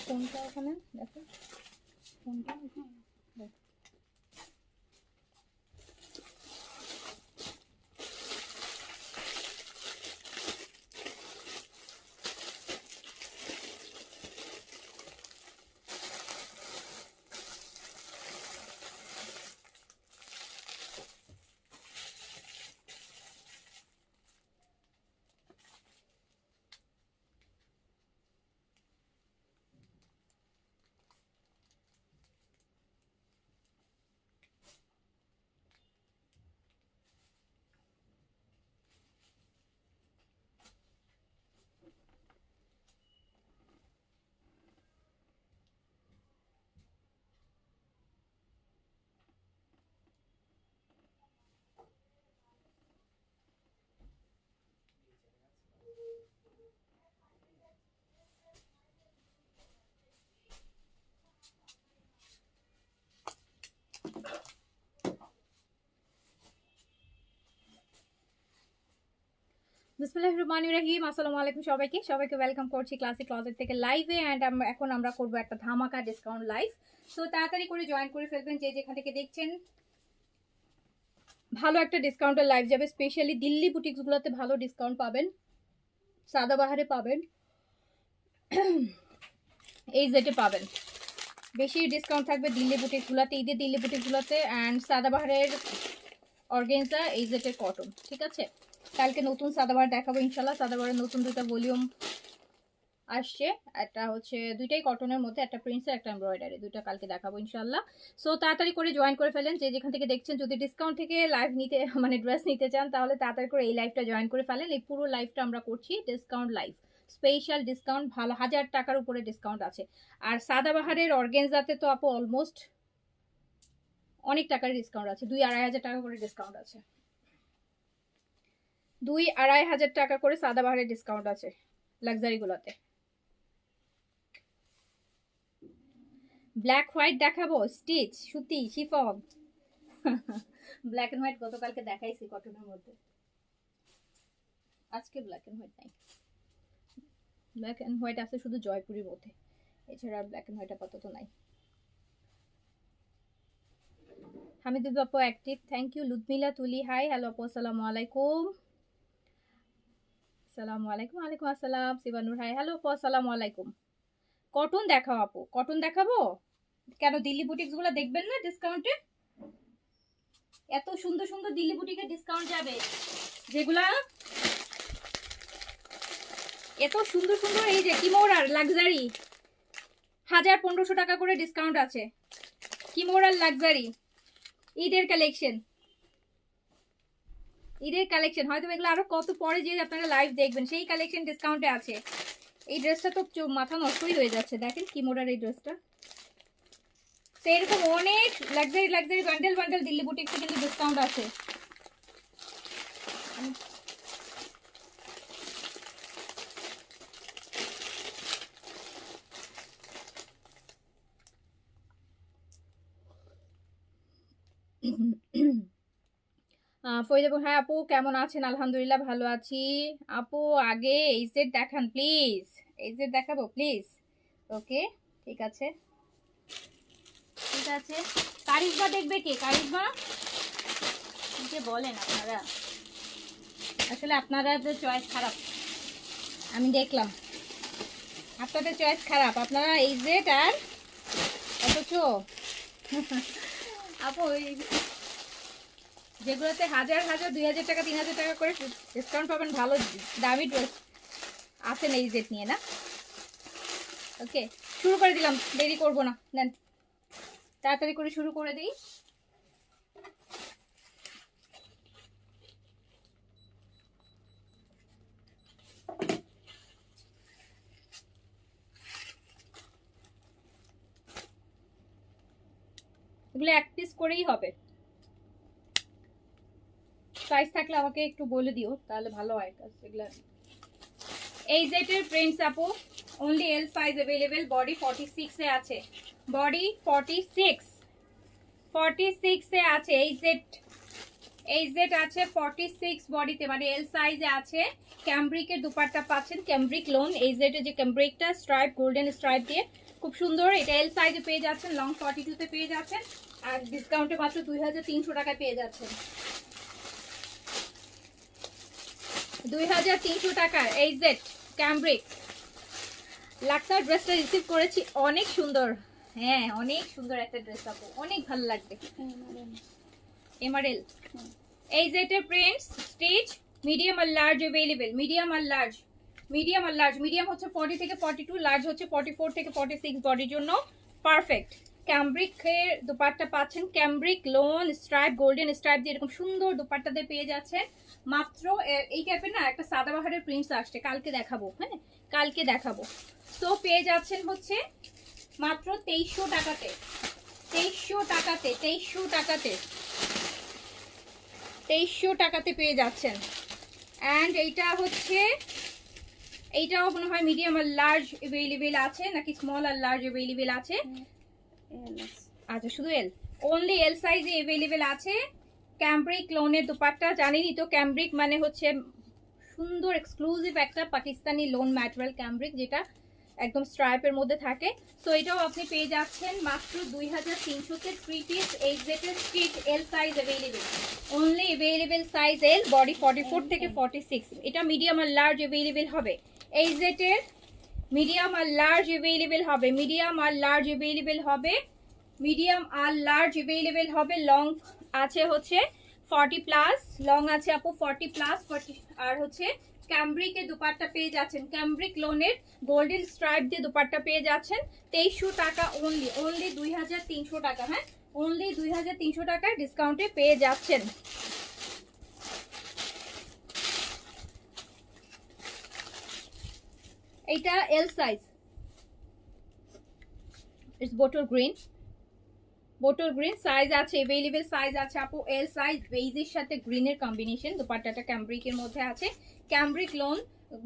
ফোনটা ওখানে দেখো, ফোনটা বিসমিল্লাহির রহমানির রহিম। আসসালামু আলাইকুম সবাইকে ওয়েলকাম করছি ক্লাসিক ক্লজেট থেকে লাইভে। অ্যান্ড এখন আমরা করবো একটা ধামাকা ডিসকাউন্ট লাইভ। সো তাড়াতাড়ি করে জয়েন করে ফেলবেন যে যেখান থেকে দেখছেন। ভালো একটা ডিসকাউন্টের লাইভ যাবে, স্পেশালি দিল্লি বুটিক্সগুলোতে ভালো ডিসকাউন্ট পাবেন, সাদাবাহারে পাবেন, এই জেটে পাবেন। বেশি ডিসকাউন্ট থাকবে দিল্লি বুটিক্সগুলোতে, ঈদের দিল্লি বুটিক্সগুলোতে, অ্যান্ড সাদাবাহারের অর্গেনজা, এই জেটের কটন। ঠিক আছে, কালকে নতুন সাদাবাহার দেখাবো ইনশাল্লাহ। সাদাবাহারের নতুন দুটো ভলিউম আসছে, একটা হচ্ছে দুইটাই কটনের মধ্যে, একটা প্রিন্সের একটা এমব্রয়ডারি, দুইটা কালকে দেখাবো ইনশাল্লাহ। সো তাড়াতাড়ি করে জয়েন করে ফেলেন যে যেখান থেকে দেখছেন। যদি ডিসকাউন্ট থেকে লাইভ নিতে মানে ড্রেস নিতে চান তাহলে তাড়াতাড়ি করে এই লাইভটা জয়েন করে ফেলেন। এই পুরো লাইভটা আমরা করছি ডিসকাউন্ট লাইভ, স্পেশাল ডিসকাউন্ট, ভালো 1000 টাকার উপরে ডিসকাউন্ট আছে। আর সাদাবাহারের অর্গেনজাতে তো আপু অলমোস্ট অনেক টাকার ডিসকাউন্ট আছে, 2-2.5 হাজার টাকা করে ডিসকাউন্ট আছে, 2-2.5 হাজার টাকা করে সাদাবাহারের ডিসকাউন্ট আছে লাক্সারিগুলোতে। ব্ল্যাক হোয়াইট দেখাবো, স্টিচ, সুতি, শিফন। ব্ল্যাক এন্ড হোয়াইট গতকালকে দেখাইছি কটনের মধ্যে, আজকে ব্ল্যাক এন্ড হোয়াইট নাই। ব্ল্যাক এন্ড হোয়াইট আছে শুধু জয়পুরের মধ্যে, এছাড়া ব্ল্যাক এন্ড হোয়াইট আপাতত নাই। হামিদুল আপু অ্যাক্টিভ, থ্যাংক ইউ। লুদমিলা তুলি, হাই, হ্যালো আপু, আসসালামু আলাইকুম। আসসালামু আলাইকুম। ওয়ালাইকুম আসসালাম। সিবানুর, হাই, হ্যালো আপু, আসসালামু আলাইকুম। কটন দেখাও আপু, কটন দেখাবো কেন? দিল্লি বুটিক্সগুলো দেখবেন না ডিসকাউন্টে? এত সুন্দর সুন্দর দিল্লি বুটিকের ডিসকাউন্ট যাবে, যেগুলা এত সুন্দর সুন্দর। এই যে কিমোরার লাক্সারি 1000-1500 টাকা করে ডিসকাউন্ট আছে। কিমোরার লাক্সারি ঈদের কালেকশন, ঈদের কালেকশন হয়তো এগুলো আরো কত পরে যে আপনারা লাইভ দেখবেন, সেই কালেকশন ডিসকাউন্টে আছে। এই ড্রেসটা তো মাথা নষ্টই হয়ে যাচ্ছে, দেখেন কিমোরার এই ড্রেসটা। সেরকম অনেক luxury luxury bundle bundle Delhi বুটিক্সে কিন্তু ডিসকাউন্ট আছে। ফরিদাপুর, হ্যাঁ আপু কেমন আছেন? আলহামদুলিল্লাহ ভালো আছি আপু। আগে এই সেট দেখান প্লিজ, এই সেট দেখাবো প্লিজ। ওকে ঠিক আছে ঠিক আছে। কারিজমা দেখবে কে? কারিজমা যে বলেন আপনারা, আসলে আপনারা যে চয়েস খারাপ, আমি দেখলাম আপনাদের চয়েস খারাপ। আপনারা এই সেট আর অথচ আপু যেগুলোতে 1000-2000 টাকা 3000 টাকা করে ডিসকাউন্ট পাবেন, ভালো দামি ড্রেস আছেন এই জেট নিয়ে না। ওকে শুরু করে দিলাম, দেরি করবো না, নেন তাড়াতাড়ি করে শুরু করে দিই। এগুলো এক পিস করেই হবে, সাইজ থাকলে আমাকে একটু বলে দিও তাহলে ভালো হয় কাজ। এগুলো এই জেটের প্রিন্টস আপু, only L size available, body 46 এ আছে, বডি 46 এ আছে। এই জেট আছে 46 বডিতে, মানে এল সাইজে আছে। ক্যামব্রিকের দুপাট্টা পাচ্ছেন, ক্যামব্রিক লোন। এই জেটে যে ক্যামব্রিকটা স্ট্রাইপ, গোল্ডেন স্ট্রাইপ দিয়ে খুব সুন্দর। এটা এল সাইজে পেয়ে যাচ্ছেন, লং 42 তে পেয়ে যাচ্ছেন, আর ডিসকাউন্টে মাত্র 2300 টাকায় পেয়ে যাচ্ছেন। 2300 টাকার এই জেড ক্যামব্রিক লাক্সার ড্রেসটা রিসিভ করেছি, অনেক সুন্দর। হ্যাঁ অনেক সুন্দর একটা ড্রেস আপু, অনেক ভালো লাগবে। এমআরএল এই জেটের প্রিন্টস স্টিচ মিডিয়াম আর লার্জ अवेलेबल, মিডিয়াম আর লার্জ, মিডিয়াম আর লার্জ। মিডিয়াম হচ্ছে 40 থেকে 42, লার্জ হচ্ছে 44 থেকে 46 বডির জন্য পারফেক্ট। ক্যামব্রিকের দুপাট্টা পাচ্ছেন, cambric loan stripe golden stripe দিয়ে এরকম সুন্দর দুপাট্টাতে পেয়ে যাচ্ছেন মাত্র। এই টাইপের না একটা সাদাবাহারের প্রিন্টস আসছে, কালকে দেখাবো, হ্যাঁ কালকে দেখাবো। তো পেয়ে যাচ্ছেন হচ্ছে মাত্র 2300 টাকাতে, 2300 টাকাতে, 2300 টাকাতে, 2300 টাকাতে পেয়ে যাচ্ছেন। অ্যান্ড এইটা হচ্ছে, এইটাও মনে হয় মিডিয়াম আর লার্জ অ্যাভেলেবেল আছে, নাকি স্মল আর লার্জ অ্যাভেলেবেল আছে? আচ্ছা শুধু এল, অনলি এল সাইজে অ্যাভেলেবেল আছে। ক্যামব্রিক লোনের দুপাট্টা, জানেনই তো ক্যামব্রিক মানে হচ্ছে সুন্দর এক্সক্লুসিভ একটা পাকিস্তানি লোন ম্যাটেরিয়াল ক্যামব্রিক, যেটা একদম স্ট্রাইপের মধ্যে থাকে। সো এটাও আপনি পেয়ে যাচ্ছেন মাত্র 2300 তে। 3 পিস এই জেটের stitch L size available, only available size L, body 44 থেকে 46। এটা মিডিয়াম আর লার্জ অ্যাভেলেবেল হবে এই জেটের, মিডিয়াম আর লার্জ অ্যাভেলেবেল হবে, মিডিয়াম আর লার্জ অ্যাভেলেবেল হবে, মিডিয়াম আর লার্জ অ্যাভেলেবেল হবে। লং আছে হচ্ছে 40 প্লাস, লং আছে আপু 40 প্লাস 40। আর হচ্ছে ক্যামব্রিকের দুপাট্টা পেয়ে যাচ্ছেন, ক্যামব্রিক লোনের গোল্ডেন স্ট্রাইপ দিয়ে দুপাট্টা পেয়ে যাচ্ছেন 2300 টাকা অনলি, অনলি 2300 টাকা। হ্যাঁ অনলি 2300 টাকায় ডিসকাউন্টে পেয়ে যাচ্ছেন। এইটা L size, it's bottle green, bottle green size আছে অ্যাভেলেবেল, সাইজ আছে আপু এল সাইজ। বেইজের সাথে গ্রিনের কম্বিনেশন, দুপাট্টাটা ক্যামব্রিকের মধ্যে আছে, ক্যামব্রিক লোন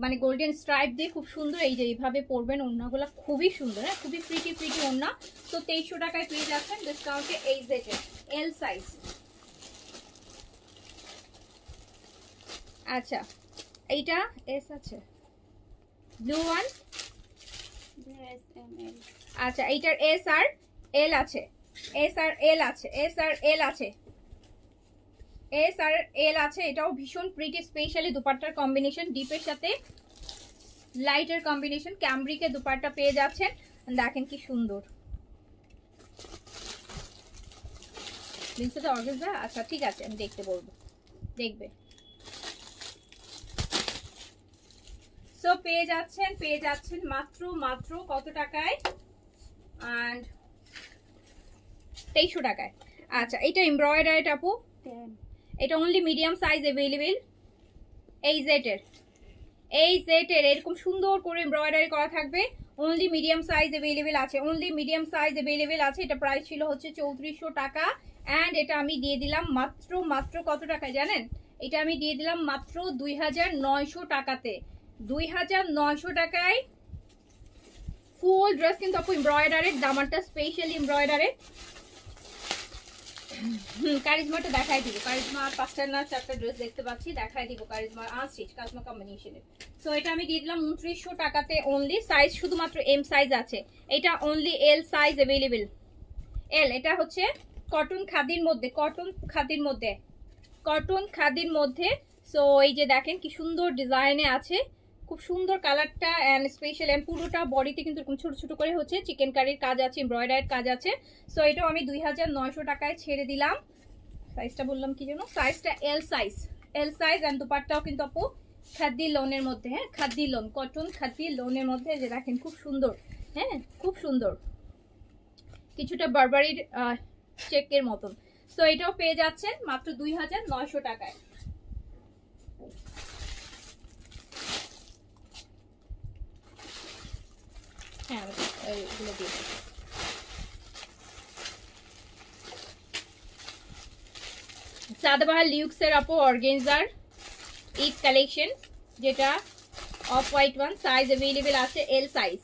মানে গোল্ডেন স্ট্রাইপ দিয়ে খুব সুন্দর। এই যে এইভাবে পরবেন, ওড়নাগুলো খুবই সুন্দর, হ্যাঁ খুবই প্রিটি প্রিটি ওড়না। তো 2300 টাকায় পেয়ে যাচ্ছেন ডিসকাউন্টে এই জেটের এল সাইজ। আচ্ছা এইটা এস আছে, ব্লু ওয়ান, আচ্ছা এইটার এস আর এল আছে, এস আর এল আছে, এস আর এল আছে, এস আর এল আছে। এটাও ভীষণ প্রিটি, স্পেশালি দুপাট্টার কম্বিনেশন ডিপের সাথে লাইটের কম্বিনেশন। ক্যামব্রিকের দুপাট্টা পেয়ে যাচ্ছেন, দেখেন কি সুন্দর। লিন্সটা অর্গানজা, আচ্ছা ঠিক আছে আমি দেখতে বলবো, দেখবে। সো পেয়ে যাচ্ছেন মাত্র মাত্র কত টাকায়? অ্যান্ড 2300 টাকায়। আচ্ছা এটা এমব্রয়ডারি আপু, এটা অনলি মিডিয়াম সাইজ অ্যাভেলেবেল। এই জেটের, এই জেটের এরকম সুন্দর করে এমব্রয়ডারি করা থাকবে, অনলি মিডিয়াম সাইজ অ্যাভেলেবেল আছে, অনলি মিডিয়াম সাইজ অ্যাভেলেবেল আছে। এটা প্রাইস ছিল হচ্ছে 3400 টাকা, অ্যান্ড এটা আমি দিয়ে দিলাম মাত্র মাত্র কত টাকায় জানেন? এটা আমি দিয়ে দিলাম মাত্র 2900 টাকাতে, 2900 টাকায় ফুল ড্রেস। কিন্তু আপু এমব্রয়ডারির, দামানটা স্পেশালি এমব্রয়ডারি। কারিজমাটা দেখাই দিব, কারিজমা 5টা না 4টা ড্রেস দেখতে পাচ্ছি, দেখাই দিব কারিজমা আনস্টিচ কারিজমা কম্বিনেশনের। সো এটা আমি দিয়ে দিলাম 2900 টাকাতে অনলি। সাইজ শুধুমাত্র এম সাইজ আছে, এটা অনলি এল সাইজ অ্যাভেলেবেল, এল। এটা হচ্ছে কটন খাদির মধ্যে, কটন খাদির মধ্যে, কটন খাদির মধ্যে। সো এই যে দেখেন কি সুন্দর ডিজাইনে আছে, খুব সুন্দর কালারটা অ্যান্ড স্পেশাল। এন্ড পুরোটা বডিতে কিন্তু এরকম ছোট ছোট করে হচ্ছে চিকেন কারির কাজ আছে, এমব্রয়ডারির কাজ আছে। সো এটাও আমি 2900 টাকায় ছেড়ে দিলাম। সাইজটা বললাম কি যেন, সাইজটা L size, L size. And দুপাট্টাও কিন্তু আপু খাদি লোনের মধ্যে, হ্যাঁ খাদি লোন, কটন খাদি লোনের মধ্যে। যে দেখেন খুব সুন্দর, হ্যাঁ খুব সুন্দর, কিছুটা বারবারির চেকের মতন। সো এটাও পেয়ে যাচ্ছেন মাত্র 2900 টাকায়। হ্যাঁ এগুলো দিয়ে সাদাবাহার লিউক্সের আপু অর্গেনজার ঈদ কালেকশন, যেটা off white one. Size available আছে L size,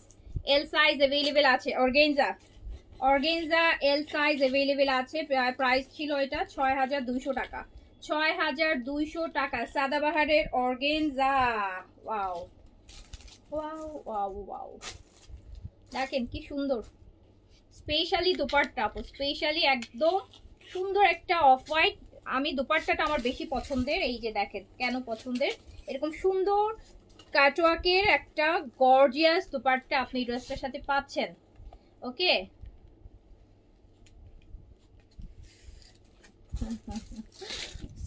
L size available আছে। Organza, organza L size available আছে। প্রাইস ছিল এটা 6200 টাকা, 6200 টাকা। সাদাবাহারের organza, wow wow wow wow. দেখেন কি সুন্দর, স্পেশালি দোপাট্টা আপু, স্পেশালি একদম সুন্দর একটা অফ হোয়াইট। আমি দোপাট্টাটা আমার বেশি পছন্দের, এই যে দেখেন কেন পছন্দের, এরকম সুন্দর কাটওয়ার্কের একটা গর্জিয়াস দোপাট্টা আপনি ড্রেসটার সাথে পাচ্ছেন। ওকে,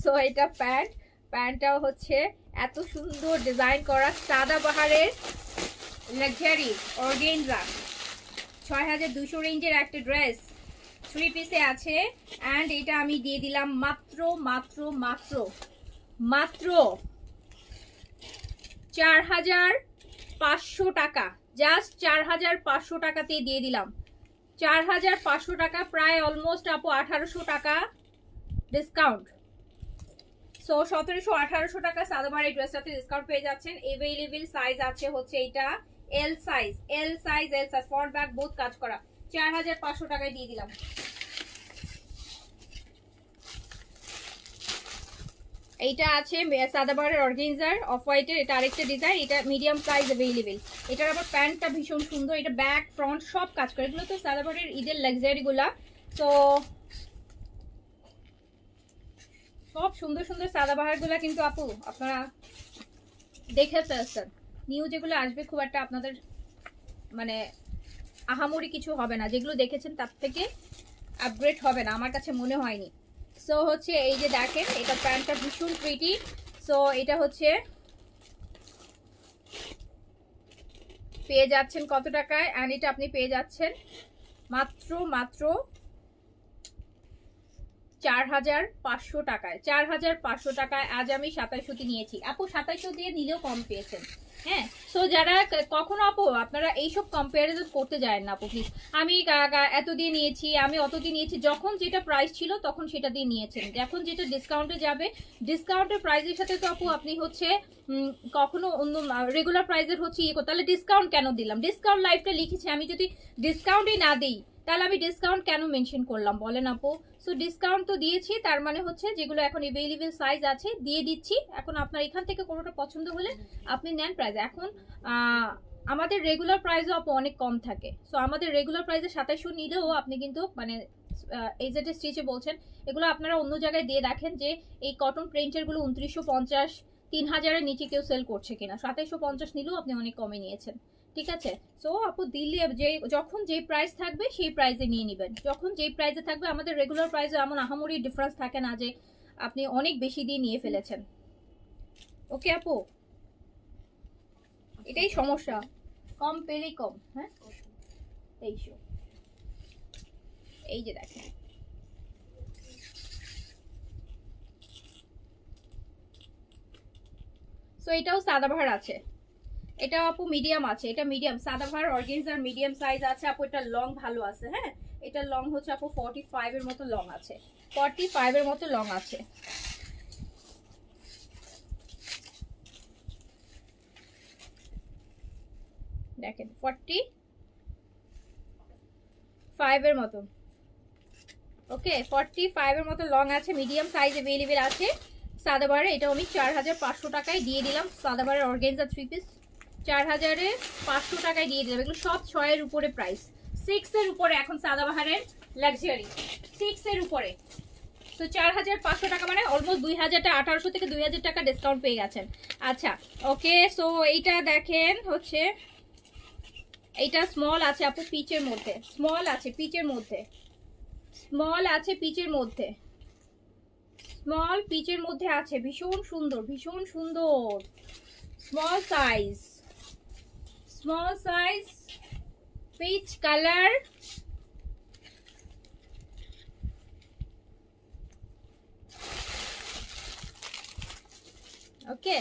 সো এটা প্যান্ট, প্যান্টটাও হচ্ছে এত সুন্দর ডিজাইন করা সাদাবাহারের লাক্সারি অর্গেনজা 6200 রেঞ্জের একটা ড্রেস 3 পিসে আছে। অ্যান্ড এটা আমি দিয়ে দিলাম মাত্র মাত্র মাত্র মাত্র 4500 টাকা, জাস্ট 4500 টাকাতেই দিয়ে দিলাম। 4500 টাকা, প্রায় অলমোস্ট আপু 1800 টাকা ডিসকাউন্ট। সো 1700-1800 টাকা সাদাবার এই ড্রেসটাতে ডিসকাউন্ট পেয়ে যাচ্ছেন। এভেইলেবল সাইজ আছে হচ্ছে এটা এল size, L size, L size, front back both কাজ করা। 4500 টাকায় দিয়ে দিলাম। এইটা আছে সাদাবারের অর্গানজার অফ হোয়াইটের, এটা আরেকটা ডিজাইন, এটা মিডিয়াম সাইজ অ্যাভেলেবেল। এটার আবার প্যান্টটা ভীষণ সুন্দর, এটা ব্যাক ফ্রন্ট সব কাজ করে। এগুলো তো সাদাবারের ঈদের লাক্সারিগুলা, তো সব সুন্দর সুন্দর সাদাবাহারগুলা কিন্তু আপু আপনারা দেখে ফেলছেন। নিউ যেগুলো আসবে খুব একটা আপনাদের মানে আহামরি কিছু হবে না, যেগুলো দেখেছেন তার থেকে আপগ্রেড হবে না আমার কাছে মনে হয়নি। সো হচ্ছে এই যে দেখেন, এটা প্যান্টটা ভীষণ প্রিটি। সো এটা হচ্ছে পেয়ে যাচ্ছেন কত টাকায়, অ্যান্ড এটা আপনি পেয়ে যাচ্ছেন মাত্র মাত্র 4500 টাকায়। 4500 টাকায় আজ আমি 2700 নিয়েছি আপু, 2700 দিয়ে নিলেও কম পেয়েছেন। হ্যাঁ, সো যারা কখনো আপু আপনারা এইসব কম্পারিজন করতে যায় না আপু প্লিজ। আমি এত দিয়ে নিয়েছি, আমি অত দিয়ে নিয়েছি, যখন যেটা প্রাইস ছিল তখন সেটা দিয়ে নিয়েছেন। এখন যেটা ডিসকাউন্টে যাবে, ডিসকাউন্টের প্রাইসের সাথে তো আপু আপনি হচ্ছে কখনো অন্য রেগুলার প্রাইসের হচ্ছে ইয়ে করতে, তাহলে ডিসকাউন্ট কেন দিলাম? ডিসকাউন্ট লাইফটা লিখেছি, আমি যদি ডিসকাউন্টই না দিই তাহলে আমি ডিসকাউন্ট কেন মেনশন করলাম বলেন আপু? সো ডিসকাউন্ট তো দিয়েছি, তার মানে হচ্ছে যেগুলো এখন এভেইলেবল সাইজ আছে দিয়ে দিচ্ছি। এখন আপনার এখান থেকে কোনোটা পছন্দ হলে আপনি নেন প্রাইস। এখন আমাদের রেগুলার প্রাইসও আপু অনেক কম থাকে। সো আমাদের রেগুলার প্রাইসে 2700 নিলেও আপনি কিন্তু মানে এই যেটা স্টিচে বলছেন, এগুলো আপনারা অন্য জায়গায় দিয়ে দেখেন যে এই কটন প্রিন্টেরগুলো 2950 3000-এর নিচে কেউ সেল করছে কিনা। 2750 নিলেও আপনি অনেক কমে নিয়েছেন, ঠিক আছে? সো আপু দিল্লি যে যখন যেই প্রাইস থাকবে সেই প্রাইসে নিয়ে নেবেন, যখন যেই প্রাইসে থাকবে। আমাদের রেগুলার প্রাইসে এমন আহামরি ডিফারেন্স থাকে না যে আপনি অনেক বেশি দিয়ে নিয়ে ফেলেছেন। ওকে আপু, এটাই সমস্যা, কম পেলেই কম। হ্যাঁ, এই যে দেখেন, সো এটাও সাদাবাহার আছে, এটা আপু মিডিয়াম আছে, এটা medium Sadabahar organza medium size আছে আপু। এটা লং ভালো আছে। হ্যাঁ, এটা লং হচ্ছে আপু 45 এর মতো লং আছে, 45 এর মতো লং আছে। দেখেন 45 এর মতো, ওকে 45 এর মতো লং আছে, মিডিয়াম সাইজ अवेलेबल আছে সাদাবারে। এটা আমি 4500 টাকায় দিয়ে দিলাম। সাদাবারের অর্গানজা 3 পিস 4500 টাকায় দিয়ে দিলাম। এগুলো সব 6 এর উপরে প্রাইস, 6 এর উপরে এখন সাদাবাহারের লাক্সারি 6 এর উপরে। তো 4500 টাকা মানে অলমোস্ট 2000 টাকা, 1800 থেকে 2000 টাকা ডিসকাউন্ট পেয়ে গেছেন। আচ্ছা ওকে, সো এইটা দেখেন হচ্ছে এইটা স্মল আছে আপু পিচের মধ্যে, স্মল আছে পিচের মধ্যে, স্মল আছে পিচের মধ্যে, স্মল পিচের মধ্যে আছে, ভীষণ সুন্দর ভীষণ সুন্দর। Small size, small size peach colour. Okay,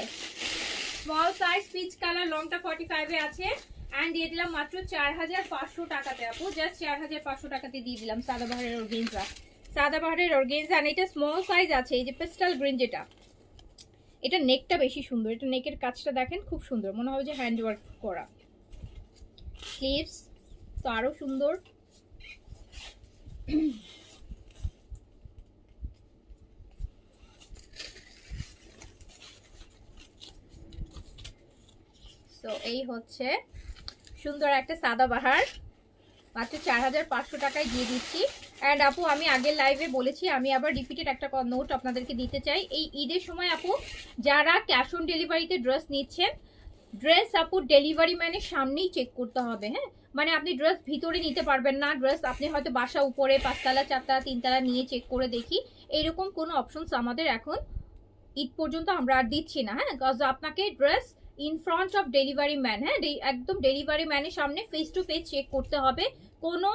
small size peach colour, লংটা 45 এ আছে। অ্যান্ড দিয়ে দিলাম মাত্র 4500 টাকাতে আপু, জাস্ট 4500 টাকাতে দিয়ে দিলাম সাদাবাহারের অর্গানজা, সাদাবাহারের অর্গানজা। আর এটা স্মল সাইজ আছে, এই যে পেস্টাল গ্রিন যেটা, এটা নেকটা বেশি সুন্দর, এটা নেকের কাজটা দেখেন খুব সুন্দর, মনে হবে যে হ্যান্ড ওয়ার্ক করা। স্লিভস তো আরো সুন্দর। তো এই হচ্ছে সুন্দর একটা সাদাবাহার মাত্র 4500 টাকায় দিয়ে দিচ্ছি। অ্যান্ড আপু আমি আগের লাইভে বলেছি, আমি আবার রিপিটেড একটা নোট আপনাদেরকে দিতে চাই। এই ঈদের সময় আপু যারা ক্যাশ অন ডেলিভারিতে ড্রেস নিচ্ছেন, ড্রেস আপু ডেলিভারি ম্যানের সামনেই চেক করতে হবে। হ্যাঁ, মানে আপনি ড্রেস ভিতরে নিতে পারবেন না, ড্রেস আপনি হয়তো বাসা উপরে 5তলা 4তলা 3তলা নিয়ে চেক করে দেখি, এরকম কোনো অপশনস আমাদের এখন ঈদ পর্যন্ত আমরা আর দিচ্ছি না। হ্যাঁ, বিকজ আপনাকে dress in front of delivery man, হ্যাঁ একদম ডেলিভারি ম্যানের সামনে ফেস টু ফেস চেক করতে হবে। কোনো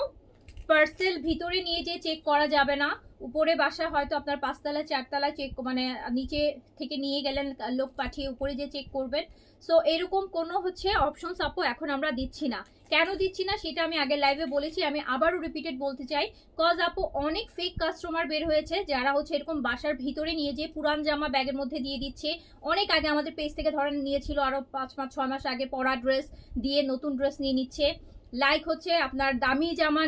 পার্সেল ভিতরে নিয়ে যে চেক করা যাবে না। উপরে বাসা হয়তো আপনার 5তলা 4তলা চেক, মানে নিচে থেকে নিয়ে গেলেন লোক পাঠিয়ে, উপরে যে চেক করবেন। সো এরকম কোনো হচ্ছে অপশনস আপু এখন আমরা দিচ্ছি না। কেন দিচ্ছি না সেটা আমি আগের লাইভে বলেছি, আমি আবারও রিপিটেড বলতে চাই। কজ আপু অনেক ফেক কাস্টমার বের হয়েছে যারা হচ্ছে এরকম বাসার ভিতরে নিয়ে যে পুরান জামা ব্যাগের মধ্যে দিয়ে দিচ্ছে। অনেক আগে আমাদের পেজ থেকে ধরেন নিয়েছিল, আরো 5 মাস 6 মাস আগে পরা ড্রেস দিয়ে নতুন ড্রেস নিয়ে নিচ্ছে। লাইক হচ্ছে আপনার দামি জামা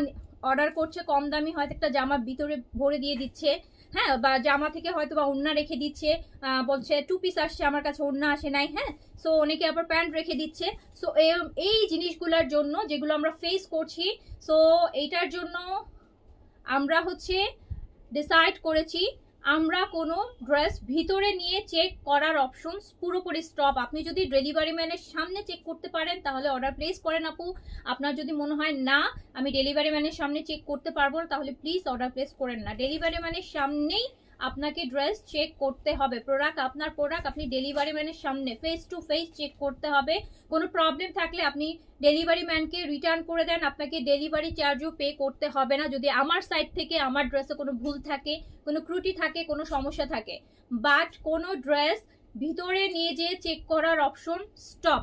অর্ডার করছে, কম দামি হয়তো একটা জামা ভিতরে ভরে দিয়ে দিচ্ছে। হ্যাঁ, বা জামা থেকে হয়তো বা ওড়না রেখে দিচ্ছে, বলছে 2 পিস আসছে আমার কাছে, ওড়না আসে নাই। হ্যাঁ, সো অনেকে আবার প্যান্ট রেখে দিচ্ছে। সো এই জিনিসগুলোর জন্য যেগুলো আমরা ফেস করছি, সো এইটার জন্য আমরা হচ্ছে ডিসাইড করেছি আমরা কোনো ড্রেস ভিতরে নিয়ে চেক করার অপশনস পুরোপুরি স্টপ। আপনি যদি ডেলিভারি ম্যানের সামনে চেক করতে পারেন তাহলে অর্ডার প্লেস করেন আপু। আপনার যদি মনে হয় না আমি ডেলিভারি ম্যানের সামনে চেক করতে পারবো না, তাহলে প্লিজ অর্ডার প্লেস করেন না। ডেলিভারি ম্যানের সামনেই আপনাকে ড্রেস চেক করতে হবে। প্রোডাক্ট আপনার প্রোডাক্ট আপনি ডেলিভারি ম্যানের সামনে ফেস টু ফেস চেক করতে হবে। কোনো প্রবলেম থাকলে আপনি ডেলিভারি ম্যানকে রিটার্ন করে দেন, আপনাকে ডেলিভারি চার্জও পে করতে হবে না যদি আমার সাইড থেকে আমার ড্রেসে কোনো ভুল থাকে, কোনো ত্রুটি থাকে, কোনো সমস্যা থাকে। বাট কোনো ড্রেস ভিতরে নিয়ে যেয়ে চেক করার অপশন স্টপ,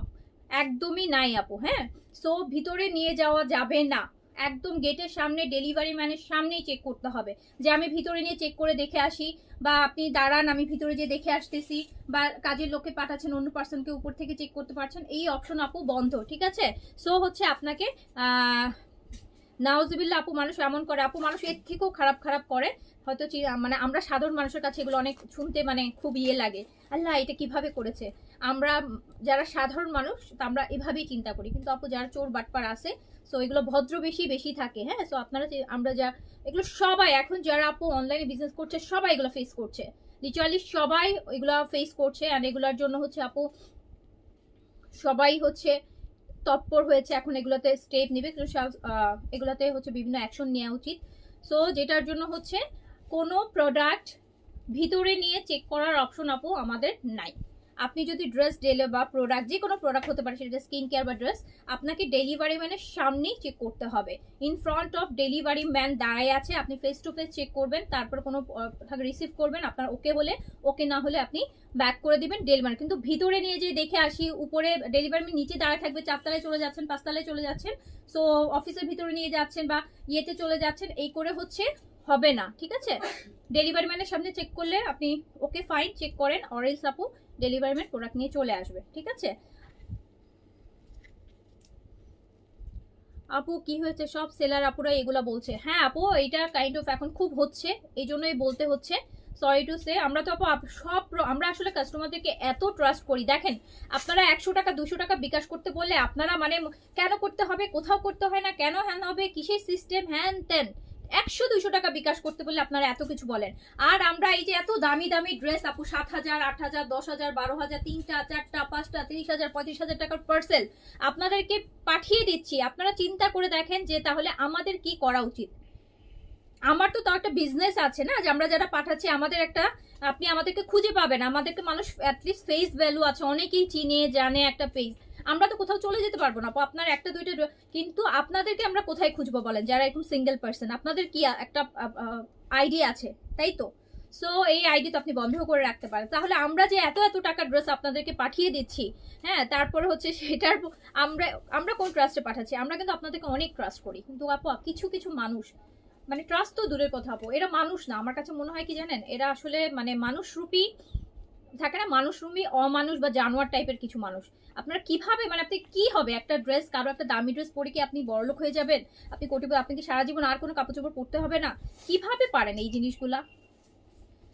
একদমই নাই আপু। হ্যাঁ, সো ভিতরে নিয়ে যাওয়া যাবে না, একদম গেটের সামনে ডেলিভারি ম্যানের সামনেই চেক করতে হবে। যে আমি ভিতরে নিয়ে চেক করে দেখে আসি, বা আপনি দাঁড়ান আমি ভিতরে যে দেখে আসতেছি, বা কাজের লোককে পাঠাচ্ছেন অন্য পার্সনকে উপর থেকে চেক করতে পারছেন, এই অপশন আপু বন্ধ। ঠিক আছে, সো হচ্ছে আপনাকে নাউজুবিল্লাহ আপু মানুষ এমন করে, আপু মানুষ এর থেকেও খারাপ খারাপ করে হয়তো, মানে আমরা সাধারণ মানুষের কাছে এগুলো অনেক শুনতে মানে খুব ইয়ে লাগে, আল্লাহ এটা কিভাবে করেছে। আমরা যারা সাধারণ মানুষ আমরা এভাবেই চিন্তা করি, কিন্তু আপু যারা চোর বাটপার আছে, সো এগুলো ভদ্র বেশি থাকে। হ্যাঁ, সো আপনারা আমরা যা এগুলো সবাই এখন যারা আপু অনলাইনে বিজনেস করছে সবাই এগুলো ফেস করছে, লিটারালি সবাই এগুলো ফেস করছে। আর এগুলোর জন্য হচ্ছে আপু সবাই হচ্ছে তৎপর হয়েছে, এখন এগুলোতে স্টেপ নেবে, এগুলোতে হচ্ছে বিভিন্ন অ্যাকশন নেওয়া উচিত। সো যেটার জন্য হচ্ছে কোনো প্রোডাক্ট ভিতরে নিয়ে চেক করার অপশন আপু আমাদের নাই। আপনি যদি ড্রেস বা প্রোডাক্ট, যে কোনো প্রোডাক্ট হতে পারে, সেটা স্কিন কেয়ার বা ড্রেস, আপনাকে ডেলিভারি ম্যানের সামনেই চেক করতে হবে। In front of delivery man দাঁড়ায় আছে, আপনি ফেস টু ফেস চেক করবেন, তারপর কোনো রিসিভ করবেন, আপনার ওকে হলে ওকে, না হলে আপনি ব্যাক করে দিবেন ডেলিভারি। কিন্তু ভিতরে নিয়ে যে দেখে আসি, উপরে ডেলিভারি ম্যান নিচে দাঁড়ায় থাকবে, 4তলায় চলে যাচ্ছেন 5তলায় চলে যাচ্ছেন, সো অফিসের ভিতরে নিয়ে যাচ্ছেন বা ইয়েতে চলে যাচ্ছেন, এই করে হচ্ছে হবে না। ঠিক আছে, ডেলিভারি ম্যানের সামনে চেক করলে আপনি ওকে ফাইন চেক করেন, অরেলস আপু ডেলিভারি ম্যান প্রোডাক্ট নিয়ে চলে আসবে। ঠিক আছে আপু, কি হয়েছে সব সেলার আপুরা এগুলা বলছে? হ্যাঁ আপু, এটা কাইন্ড অফ এখন খুব হচ্ছে, এই জন্যই বলতে হচ্ছে। সরি টু সে, আমরা তো আপু সব আমরা আসলে কাস্টমারদেরকে এত ট্রাস্ট করি। দেখেন আপনারা 100 টাকা 200 টাকা বিকাশ করতে বললে আপনারা মানে কেন করতে হবে, কোথাও করতে হয় না কেন, হ্যান হবে কিসের সিস্টেম, হ্যান তেন 100-200 টাকা বিকাশ করতে বললে আপনারা এত কিছু বলেন। আর আমরা এই যে এত দামি দামি ড্রেস আপু 7,000 8,000 10,000 12,000 3টা 4টা 5টা 30,000 35,000 টাকার পার্সেল আপনাদেরকে পাঠিয়ে দিচ্ছি, আপনারা চিন্তা করে দেখেন যে তাহলে আমাদের কি করা উচিত। আমার তো তাও একটা বিজনেস আছে না, যে আমরা যারা পাঠাচ্ছি আমাদের একটা, আপনি আমাদেরকে খুঁজে পাবেন, আমাদেরকে মানুষ অ্যাটলিস্ট ফেস ভ্যালু আছে, অনেকেই চিনে জানে একটা ফেস। আমরা তো কোথাও চলে যেতে পারবো না আপনার একটা দুইটা, কিন্তু আপনাদেরকে আমরা কোথায় খুঁজবো বলেন, যারা এরকম সিঙ্গেল পার্সন, আপনাদের কি একটা আইডিয়া আছে, তাই তো? সো এই আইডি তো আপনি বন্ধ করে রাখতে পারেন। তাহলে আমরা যে এত এত টাকার ড্রেস আপনাদেরকে পাঠিয়ে দিচ্ছি, হ্যাঁ, তারপরে হচ্ছে সেটার আমরা আমরা কোন ট্রাস্টে পাঠাচ্ছি? আমরা কিন্তু আপনাদেরকে অনেক ট্রাস্ট করি, কিন্তু আপু কিছু কিছু মানুষ, মানে ট্রাস্ট তো দূরের কথা আপু, এরা মানুষ না, আমার কাছে মনে হয় কি জানেন, এরা আসলে মানে মানুষরূপী থাকে না, মানুষরূপী অমানুষ বা জানোয়ার টাইপের কিছু মানুষ। আপনারা কিভাবে, মানে আপনি কি হবে একটা ড্রেস, কারো একটা দামি ড্রেস পরে কি আপনি বড়লোক হয়ে যাবেন? আপনি কোটিপতি, আপনি কি সারা জীবন আর কোনো কাপড় চোপড় পরতে হবে না? কিভাবে পারেন এই জিনিসগুলা?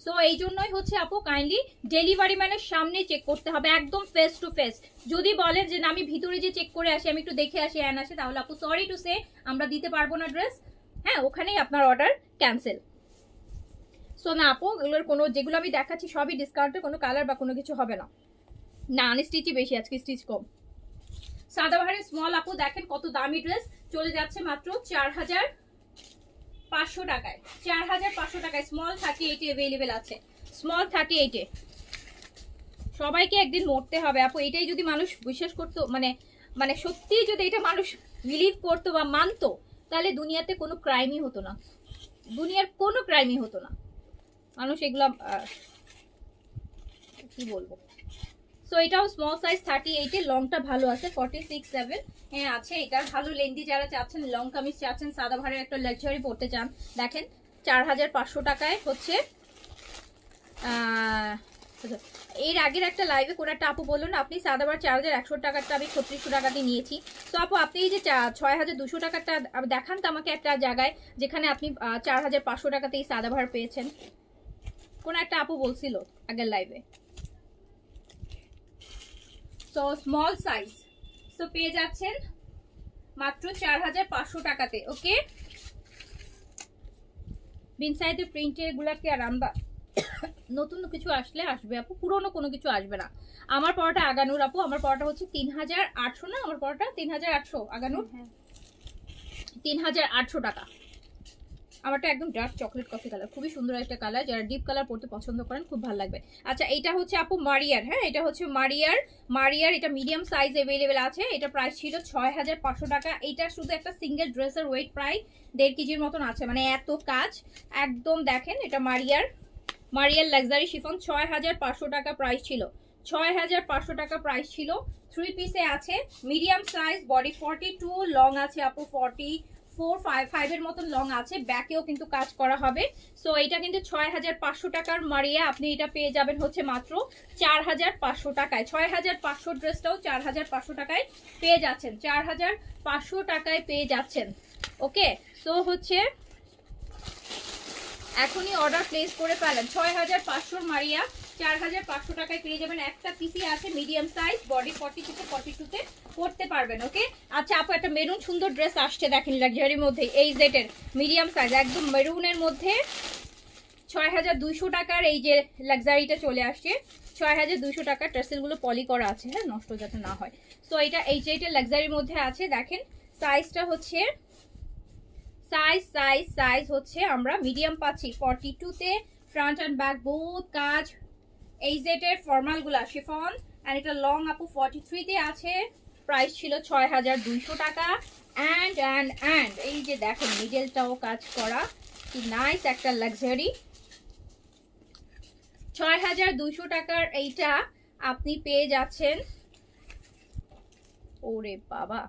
সো এই জন্যই হচ্ছে আপু কাইন্ডলি ডেলিভারি ম্যানের সামনে চেক করতে হবে, একদম ফেস টু ফেস। যদি বলেন যে না আমি ভিতরে যে চেক করে আসি, আমি একটু দেখে আসি অ্যান আসে, তাহলে আপু সরি টু সে আমরা দিতে পারবো না ড্রেস। হ্যাঁ, ওখানেই আপনার অর্ডার ক্যান্সেল। সো না আপু, এগুলোর কোনো যেগুলো আমি দেখাচ্ছি সবই ডিসকাউন্টে, কোনো কালার বা কোনো কিছু হবে না। না আনস্টিচই বেশি, আজকে স্টিচ কম। সাদাবাহারের স্মল আপু দেখেন কত দামি ড্রেস, চলে যাচ্ছে মাত্র 4500 টাকায়। 4500 টাকায় স্মল 38 অ্যাভেলেবেল আছে, স্মল 38-এ। সবাইকে একদিন মরতে হবে আপু, এটাই যদি মানুষ বিশ্বাস করতো, মানে মানে সত্যি যদি এটা মানুষ বিলিভ করতো বা মানতো, তাহলে দুনিয়াতে কোনো ক্রাইমই হতো না, দুনিয়ার কোনো ক্রাইমই হতো না। মানুষ এগুলা কি বলবো। সো এটাও স্মল সাইজ 38-এ, লংটা ভালো আছে 46-7 হ্যাঁ আছে। এটা ভালো লেন্দি যারা চাচ্ছেন, লং কামিজ চাচ্ছেন, সাদাবাহারের একটা লাক্সারি পড়তে চান, দেখেন 4500 টাকায় হচ্ছে। এর আগের একটা লাইভে কোনো একটা আপু বললো না আপনি সাদাবাহার 4100 টাকারটা আমি 3600 টাকাতে নিয়েছি। তো আপু আপনি এই যে 6200 টাকারটা দেখান তো আমাকে একটা জায়গায় যেখানে আপনি 4500 টাকাতে এই সাদাবাহার পেয়েছেন। কোন একটা আপু বলছিল আগের লাইভে। সো স্মল সাইজ, সো পেয়ে যাচ্ছেন মাত্র 4500 টাকাতে। ওকে, বিনসাইডের প্রিন্টের গুলাকে আর আনবা, নতুন কিছু আসলে আসবে আপু, পুরনো কোনো কিছু আসবে না। আমার পড়াটা আগানুর আপু, আমার পড়াটা হচ্ছে 3800 না, আমার পড়াটা 3800 আগানুর, 3800 টাকা। আমারটা একদম ডার্ক চকলেট কফি কালার, খুবই সুন্দর একটা কালার, যারা ডিপ কালার পড়তে পছন্দ করেন খুব ভালো লাগবে। আচ্ছা এটা হচ্ছে আপু মারিয়ার, হ্যাঁ এটা হচ্ছে মারিয়ার, এটা মিডিয়াম সাইজ অ্যাভেলেবেল আছে। এটা প্রাইস ছিল 6500 টাকা। এটা শুধু একটা সিঙ্গেল ড্রেসের ওয়েট প্রায় 1.5 কেজির মতন আছে, মানে এত কাজ একদম। দেখেন এটা মারিয়ার লাক্সারি শিফন, 6500 টাকা প্রাইস ছিল, 6500 টাকা প্রাইস ছিল। 3 পিসে আছে, মিডিয়াম সাইজ, বডি 42, লং আছে আপু 44-5 এর মতন লং আছে, ব্যাকেও কিন্তু কাজ করা হবে। সো এটা কিন্তু 6500 টাকার মারিয়া, আপনি এটা পেয়ে যাবেন হচ্ছে মাত্র 4500 টাকায়। 6500 ড্রেসটাও 4500 টাকায় পেয়ে যাচ্ছেন, 4500 টাকায় পেয়ে যাচ্ছেন। ওকে, সো হচ্ছে এখনই অর্ডার প্লেস করে ফেলেন। 6500 মারিয়া 4500 টাকায় পেয়ে যাবেন। একটা পিসি আছে মিডিয়াম সাইজ, বডি 42-তে পড়তে পারবেন। ওকে, আচ্ছা আপু একটা মেরুন সুন্দর ড্রেস আসছে দেখেন লাক্সারির মধ্যে, এই জেটের মিডিয়াম সাইজ একদম মেরুনের মধ্যে 6200 টাকার এই যে লাক্সারিটা চলে আসছে। 6200 টাকার টার্সেলগুলো পলি করা আছে, হ্যাঁ নষ্ট যাতে না হয়। সো এটা এই জেটের লাক্সারির মধ্যে আছে। দেখেন সাইজটা হচ্ছে সাইজ হচ্ছে আমরা মিডিয়াম পাচ্ছি 42-তে, ফ্রন্ট অ্যান্ড ব্যাক বোথ কাজ। এই জেটের ফর্মালগুলা শিফন, অ্যান্ড এটা লং আপু 43-তে আছে, প্রাইস ছিল 6200 টাকা। অ্যান্ড এই যে দেখেন মিডলটাও কাজ করা, কি নাইস একটা লাক্সারি। 6200 টাকার এইটা আপনি পেয়ে যাচ্ছেন, ওরে বাবা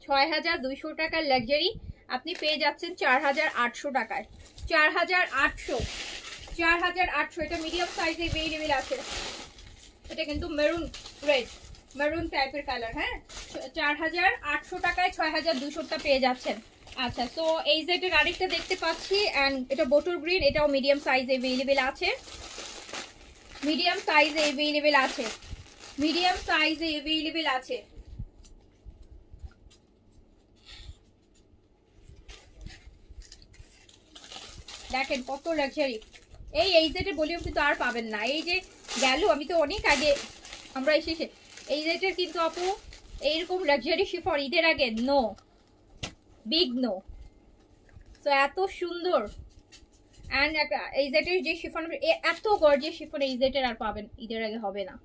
6200 টাকার লাক্সারি আপনি পেয়ে যাচ্ছেন 4800 টাকায়। 4800 এটা মিডিয়াম সাইজে অ্যাভেলেবেল আছে। এটা কিন্তু মেরুন টাইপের কালার, হ্যাঁ 4800 টাকায় 6200টা পেয়ে যাচ্ছেন। আচ্ছা, তো এই সেটের আরেকটা দেখতে পাচ্ছি, অ্যান্ড এটা বটল গ্রিন, এটাও মিডিয়াম সাইজে অ্যাভেলেবেল আছে, মিডিয়াম সাইজে অ্যাভেলেবেল আছে, মিডিয়াম সাইজে অ্যাভেলেবেল আছে। দেখেন কত লাক্সারি। এই জেটের ভলিউম কিন্তু আর পাবেন না, এই যে গেল, আমি তো অনেক আগে আমরা এসেছি এই জেটের, কিন্তু আপু এইরকম লাক্সারি শিফন ঈদের আগে নো, বিগ নো। সো এত সুন্দর, অ্যান্ড এই জেটের যে শিফন, এত গর্জিয়াস শিফন এই জেটের আর পাবেন ঈদের আগে হবে না।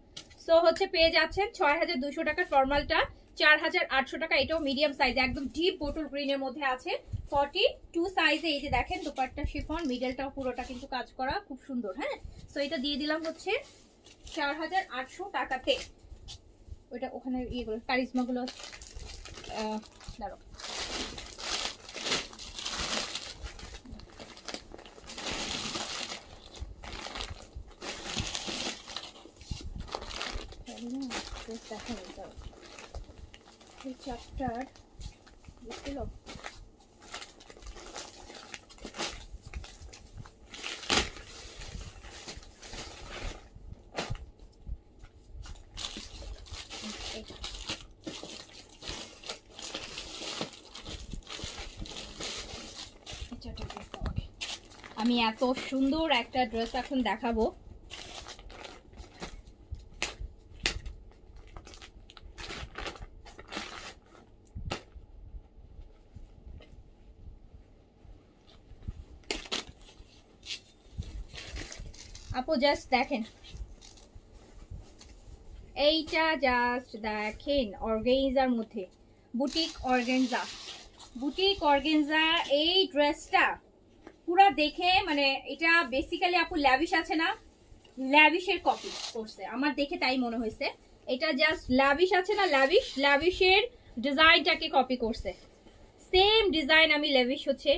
সো হচ্ছে পেয়ে যাচ্ছেন 6200 টাকার ফর্মালটা, 4800 টাকা। এটাও মিডিয়াম সাইজ, একদম ডিপ বোটল গ্রিনের মধ্যে আছে, 42 সাইজে। এই যে দেখেন দুপাট্টা শিফন, মিডলটাও পুরোটা কিন্তু কাজ করা, খুব সুন্দর। হ্যাঁ, সো এটা দিয়ে দিলাম হচ্ছে 4800 টাকাতে। ওইটা ওখানে ইয়েগুলো কারিজমাগুলো দাঁড়ো, চ্যাপ্টার বুঝছিল। আমি এত সুন্দর একটা ড্রেস এখন দেখাবো। আপু জাস্ট দেখেন, এইটা জাস্ট দেখেন অর্গানজার মধ্যে, বুটিক অর্গানজা, বুটিক অর্গানজা। এই ড্রেসটা পুরো দেখে মানে এটা বেসিক্যালি আপু ল্যাভিশ আছে না, ল্যাভিশের কপি করছে, আমার দেখে তাই মনে হয়েছে। এটা জাস্ট ল্যাভিশ আছে না, ল্যাভিশের ডিজাইনটাকে কপি করছে, সেম ডিজাইন আমি ল্যাভিশ হচ্ছে।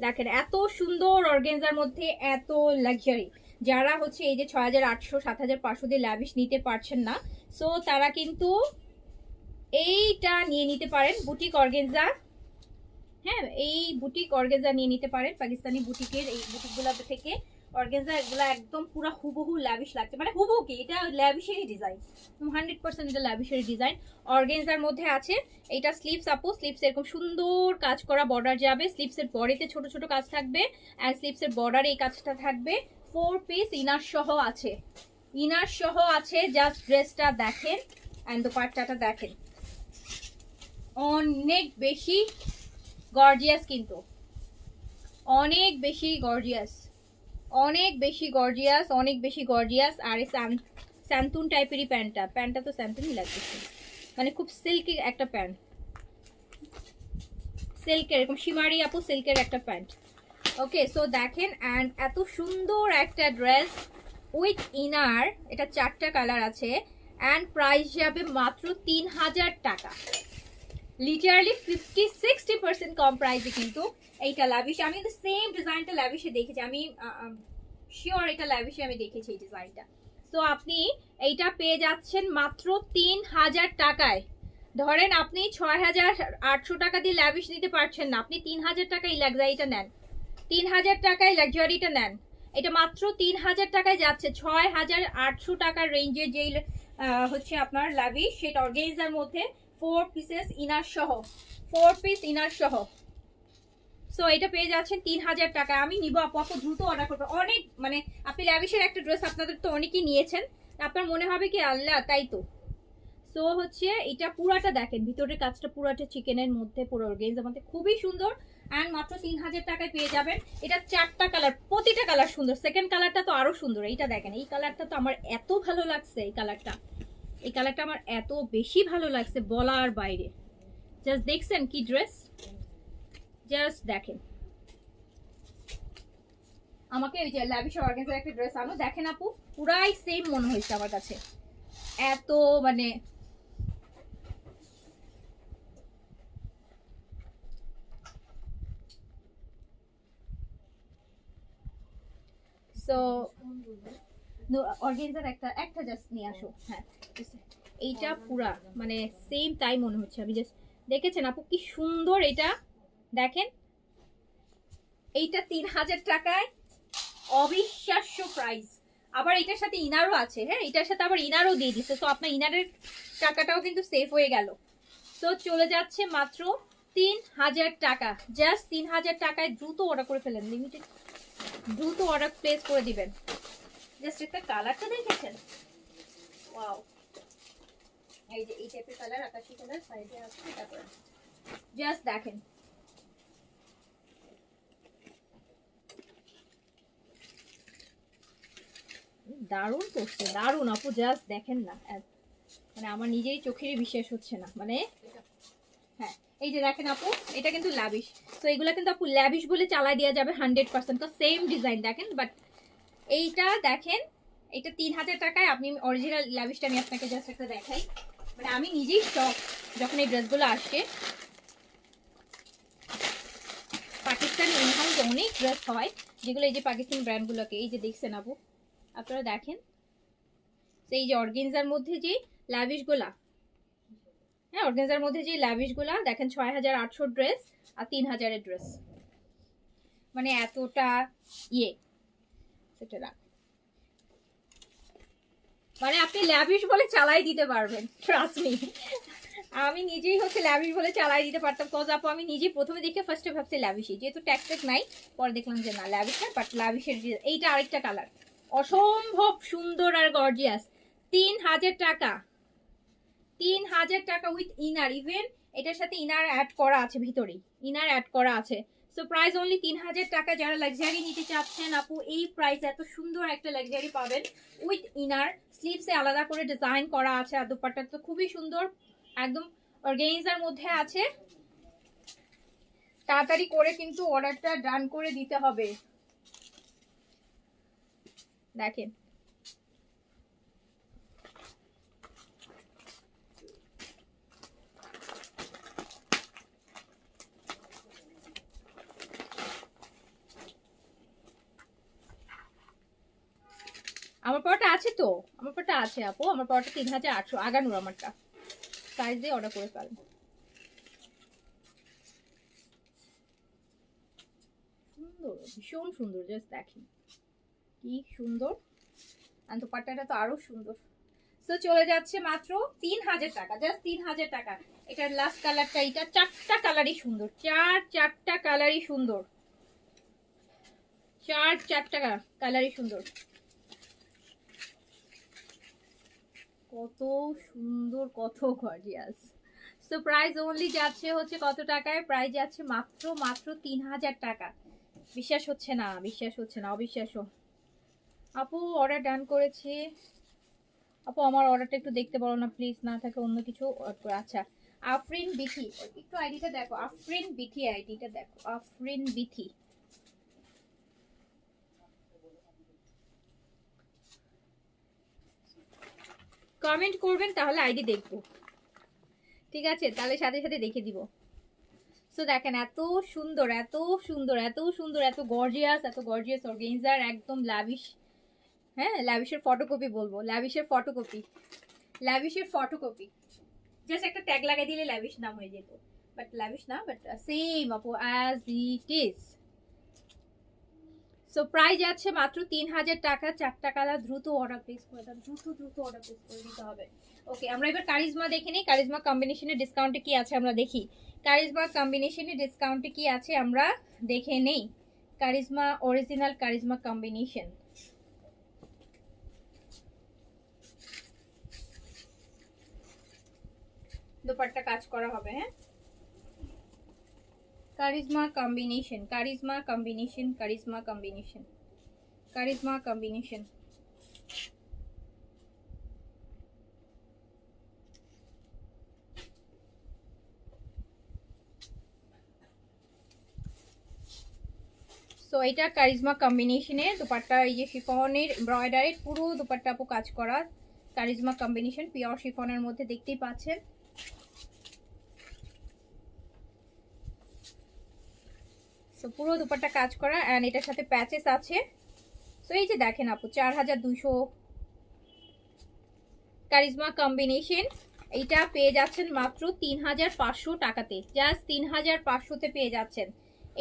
দেখেন এত সুন্দর অর্গানজার মধ্যে এত লাক্সারি। যারা হচ্ছে এই যে 6800 7500 দিয়ে ল্যাভিশ নিতে পারছেন না, সো তারা কিন্তু এইটা নিয়ে নিতে পারেন, বুটিক অর্গানজা। হ্যাঁ, এই বুটিক অর্গানজা নিয়ে নিতে পারেন, পাকিস্তানি বুটিকের এই বুটিকগুলো থেকে অর্গানজা। এগুলো একদম পুরো হুবহু ল্যাভিশ লাগছে, মানে হুবহু কি, এটা ল্যাভিশেরই ডিজাইন, 100% এটা ল্যাভিশের ডিজাইন অর্গানজার মধ্যে আছে। এটা স্লিভস আপু, স্লিভস এরকম সুন্দর কাজ করা বর্ডার যাবে, স্লিভসের বডিতে ছোট ছোট কাজ থাকবে, আর স্লিভসের বর্ডারে এই কাজটা থাকবে। 4 পিস ইনার সহ আছে, ইনার সহ আছে। জাস্ট ড্রেসটা দেখেন এন্ড দোপাট্টাটা দেখেন, অনেক বেশি গর্জিয়াস, কিন্তু অনেক বেশি গর্জিয়াস, অনেক বেশি গর্জিয়াস, অনেক বেশি গর্জিয়াস। আর এই স্যান্তুন টাইপেরই প্যান্টটা তো স্যান্তুনই লাগতেছে, মানে খুব সিল্কি একটা প্যান্ট, সিল্কের এরকম শিমারি আপু সিল্কের একটা প্যান্ট। ওকে, সো দেখেন অ্যান্ড এত সুন্দর একটা ড্রেস উইথ ইনার, এটা 4টা কালার আছে অ্যান্ড প্রাইস যাবে মাত্র 3000 টাকা। লিটারালি 50-60% কম প্রাইসে কিন্তু এইটা ল্যাভিশ। আমি কিন্তু সেম ডিজাইনটা ল্যাভিশে দেখেছি, আমি শিওর এটা ল্যাভিশে আমি দেখেছি এই ডিজাইনটা। সো আপনি এইটা পেয়ে যাচ্ছেন মাত্র 3000 টাকায়। ধরেন আপনি 6800 টাকা দিয়ে ল্যাভিশ নিতে পারছেন না, আপনি 3000 টাকায় লাক্সারিটা নেন, 3000 টাকায় লাক্সারিটা নেন, এটা মাত্র 3000 টাকায় যাচ্ছে। 6800 টাকার রেঞ্জের যেই হচ্ছে আপনার ল্যাভিশ, সেটা অর্গানজার মধ্যে 4 পিসেস ইনার সহ, 4 পিস ইনার সহ। সো এটা পেয়ে যাচ্ছেন 3000 টাকা। আমি নিব আপু, আপু দ্রুত অর্ডার করবো। অনেক মানে আপনি ল্যাভিশের একটা ড্রেস আপনাদের তো অনেকেই নিয়েছেন, আপনার মনে হবে কি আল্লাহ তাই তো। সো হচ্ছে এটা পুরাটা দেখেন, ভিতরের কাজটা পুরাটা চিকেনের মধ্যে, পুরো অর্গানজার মধ্যে খুবই সুন্দর অ্যান্ড মাত্র 3000 টাকায় পেয়ে যাবেন। এটা 4টা কালার, প্রতিটা কালার সুন্দর। সেকেন্ড কালারটা তো আরো সুন্দর, এইটা দেখেন, এই কালারটা তো আমার এত ভালো লাগছে, এই কালারটা, এই কালারটা আমার এত বেশি ভালো লাগছে বলার বাইরে। জাস্ট দেখছেন কি ড্রেস, জাস্ট দেখেন। আমাকে ওই যে ল্যাভিশ অর্গানজার একটা ড্রেস আনো, দেখেন আপু পুরাই সেম মনে হয়েছে আমার কাছে, এত মানে সো অর্গানজার একটা জাস্ট নিয়ে আসো। হ্যাঁ, এইটা পুরা মানে সেম তাই মনে হচ্ছে। আমি জাস্ট দেখেছেন আপু কি সুন্দর, এটা দেখেন, এইটা 3000 টাকায়, অবিশ্বাস্য প্রাইস। আবার এটার সাথে ইনারও আছে, হ্যাঁ এটার সাথে আবার ইনারও দিয়ে দিচ্ছে, তো আপনার ইনারের টাকাটাও কিন্তু সেভ হয়ে গেল। তো চলে যাচ্ছে মাত্র 3000 টাকা, জাস্ট 3000 টাকায়। দ্রুত অর্ডার করে ফেলেন, লিমিটেড, দ্রুত অর্ডার প্লেস করে দিবেন। জাস্ট একটা কালারটা দেখেছেন, ওয়াও, এই যে এই টাইপের কালার, আকাশি কালার সাইডে আছে, তারপর জাস্ট দেখেন, দারুণ করছে, দারুণ আপু, জাস্ট দেখেন না, মানে আমার নিজেরই চোখেরই বিশ্বাস হচ্ছে না। মানে হ্যাঁ, এই যে দেখেন আপু, এটা কিন্তু ল্যাভিশ, তো এগুলা কিন্তু আপু ল্যাভিশ বলে চালাই দেওয়া যাবে 100%। তো সেম ডিজাইন দেখেন, বাট এইটা দেখেন, এটা 3000 টাকায় আপনি অরিজিনাল ল্যাভিশটা আমি আপনাকে জাস্ট একটা দেখাই, মানে আমি নিজেই শক যখন এই ড্রেসগুলো আসছে। পাকিস্তানি ইনহাউস অনেক ড্রেস হয়, যেগুলো এই যে পাকিস্তানি ব্র্যান্ডগুলোকে, এই যে দেখছেন আপু আপনারা দেখেন, সেই যে অর্গানজার মধ্যে যে ল্যাভিশগুলা, হ্যাঁ অর্গানজার মধ্যে যে ল্যাভিশগুলা দেখেন, 6800 ড্রেস আর 3000-এর ড্রেস, মানে এতটা ইয়ে, সেটা রাখ, মানে আপনি ল্যাভিশ বলে চালাই দিতে পারবেন, ট্রাস্ট মি। আমি নিজেই হচ্ছে ল্যাভিশ বলে চালাই দিতে পারতাম, কজ আপু আমি নিজেই প্রথমে দেখে ফার্স্টে ভাবছি ল্যাভিশই, যেহেতু ট্যাগ ট্যাগ নাই, পরে দেখলাম যে না ল্যাভিশ না, বাট ল্যাভিশের এইটা আরেকটা কালার অসম্ভব সুন্দর আর গর্জিয়াস। 3000 টাকা, 3000 টাকা উইথ ইনার। ইভেন এটার সাথে ইনার অ্যাড করা আছে, ভিতরেই ইনার অ্যাড করা আছে। সো প্রাইস অনলি 3000 টাকা। যারা লাক্সারি নিতে চাচ্ছেন আপু এই প্রাইস এত সুন্দর একটা লাক্সারি পাবেন উইথ ইনার। স্লিভসে আলাদা করে ডিজাইন করা আছে, আর দুপাট্টা তো খুবই সুন্দর, একদম অর্গানজার মধ্যে আছে। তাড়াতাড়ি করে কিন্তু অর্ডারটা ডান করে দিতে হবে। দেখেন আমার পরটা আছে তো, আমার পরটা আছে আপু, আমার পরটা 3800 আগানোর, আমারটা সাইজ দিয়ে অর্ডার করে ফেলেন। সুন্দর, ভীষণ সুন্দর, জাস্ট দেখেন কি সুন্দর। আর দুপাট্টাটা তো আরো সুন্দর। সো চলে যাচ্ছে মাত্র 3000 টাকা, জাস্ট 3000 টাকা। এটার লাস্ট কালারটা, এটা চারটা কালারই সুন্দর, চারটা কালারই সুন্দর, চারটা কালারই সুন্দর। কত সুন্দর, কত গর্জিয়াস। সো প্রাইস অনলি যাচ্ছে হচ্ছে কত টাকায়? প্রাইস যাচ্ছে মাত্র 3000 টাকা। বিশ্বাস হচ্ছে না, বিশ্বাস হচ্ছে না, অবিশ্বাস্য। আপু অর্ডার ডান করেছি। আপু আমার অর্ডারটা একটু দেখতে পারো না প্লিজ, না থাকে অন্য কিছু। আচ্ছা আফরিন বিথি, একটু আইডিটা দেখো, আফরিন বিথি আইডিটা দেখো, আফরিন বিথি। কমেন্ট করবেন তাহলে আইডি দেখবো, ঠিক আছে? তাহলে সাথে সাথে দেখে দিব। সো দেখেন এত সুন্দর, এত সুন্দর, এত সুন্দর, এত গর্জিয়াস, এত গর্জিয়াস অর্গানজার, একদম ল্যাভিশ। হ্যাঁ ল্যাভিশের ফটোকপি বলবো, ল্যাভিশের ফটোকপি, ল্যাভিশের ফটোকপি। জাস্ট একটা ট্যাগ লাগাই দিলে ল্যাভিশ নাম হয়ে যেত, বাট ল্যাভিশ না, বাট সেম আপু as it is. So price যাচ্ছে মাত্র 3000 টাকা। চারটা কালার, দ্রুত অর্ডার প্লেস করে দাও, দ্রুত দ্রুত অর্ডার প্লেস করে দিতে হবে। ওকে আমরা এবার কারিজমা দেখে নিই, কারিজমা কম্বিনেশনের ডিসকাউন্টে কি আছে আমরা দেখি। কারিজমা কম্বিনেশনের ডিসকাউন্টে কি আছে আমরা দেখে নেই। Charisma original charisma combination, dupatta কাজ করা হবে। হ্যাঁ charisma combination, charisma combination, charisma combination, charisma combination. So এটা কারিজমা কম্বিনেশনের দুপাট্টা, এই যে শিফনের এমব্রয়ডারি পুরো দুপাট্টা আপু কাজ করা, কারিজমা কম্বিনেশন পিওর শিফনের মধ্যে দেখতেই পাচ্ছেন। সো পুরো দুপাট্টা কাজ করা, এন্ড এটার সাথে প্যাচেস আছে। সো এই যে দেখেন আপু 4200 কারিজমা কম্বিনেশন, এইটা পেয়ে যাচ্ছেন মাত্র 3500 টাকাতে, জাস্ট 3500-তে পেয়ে যাচ্ছেন।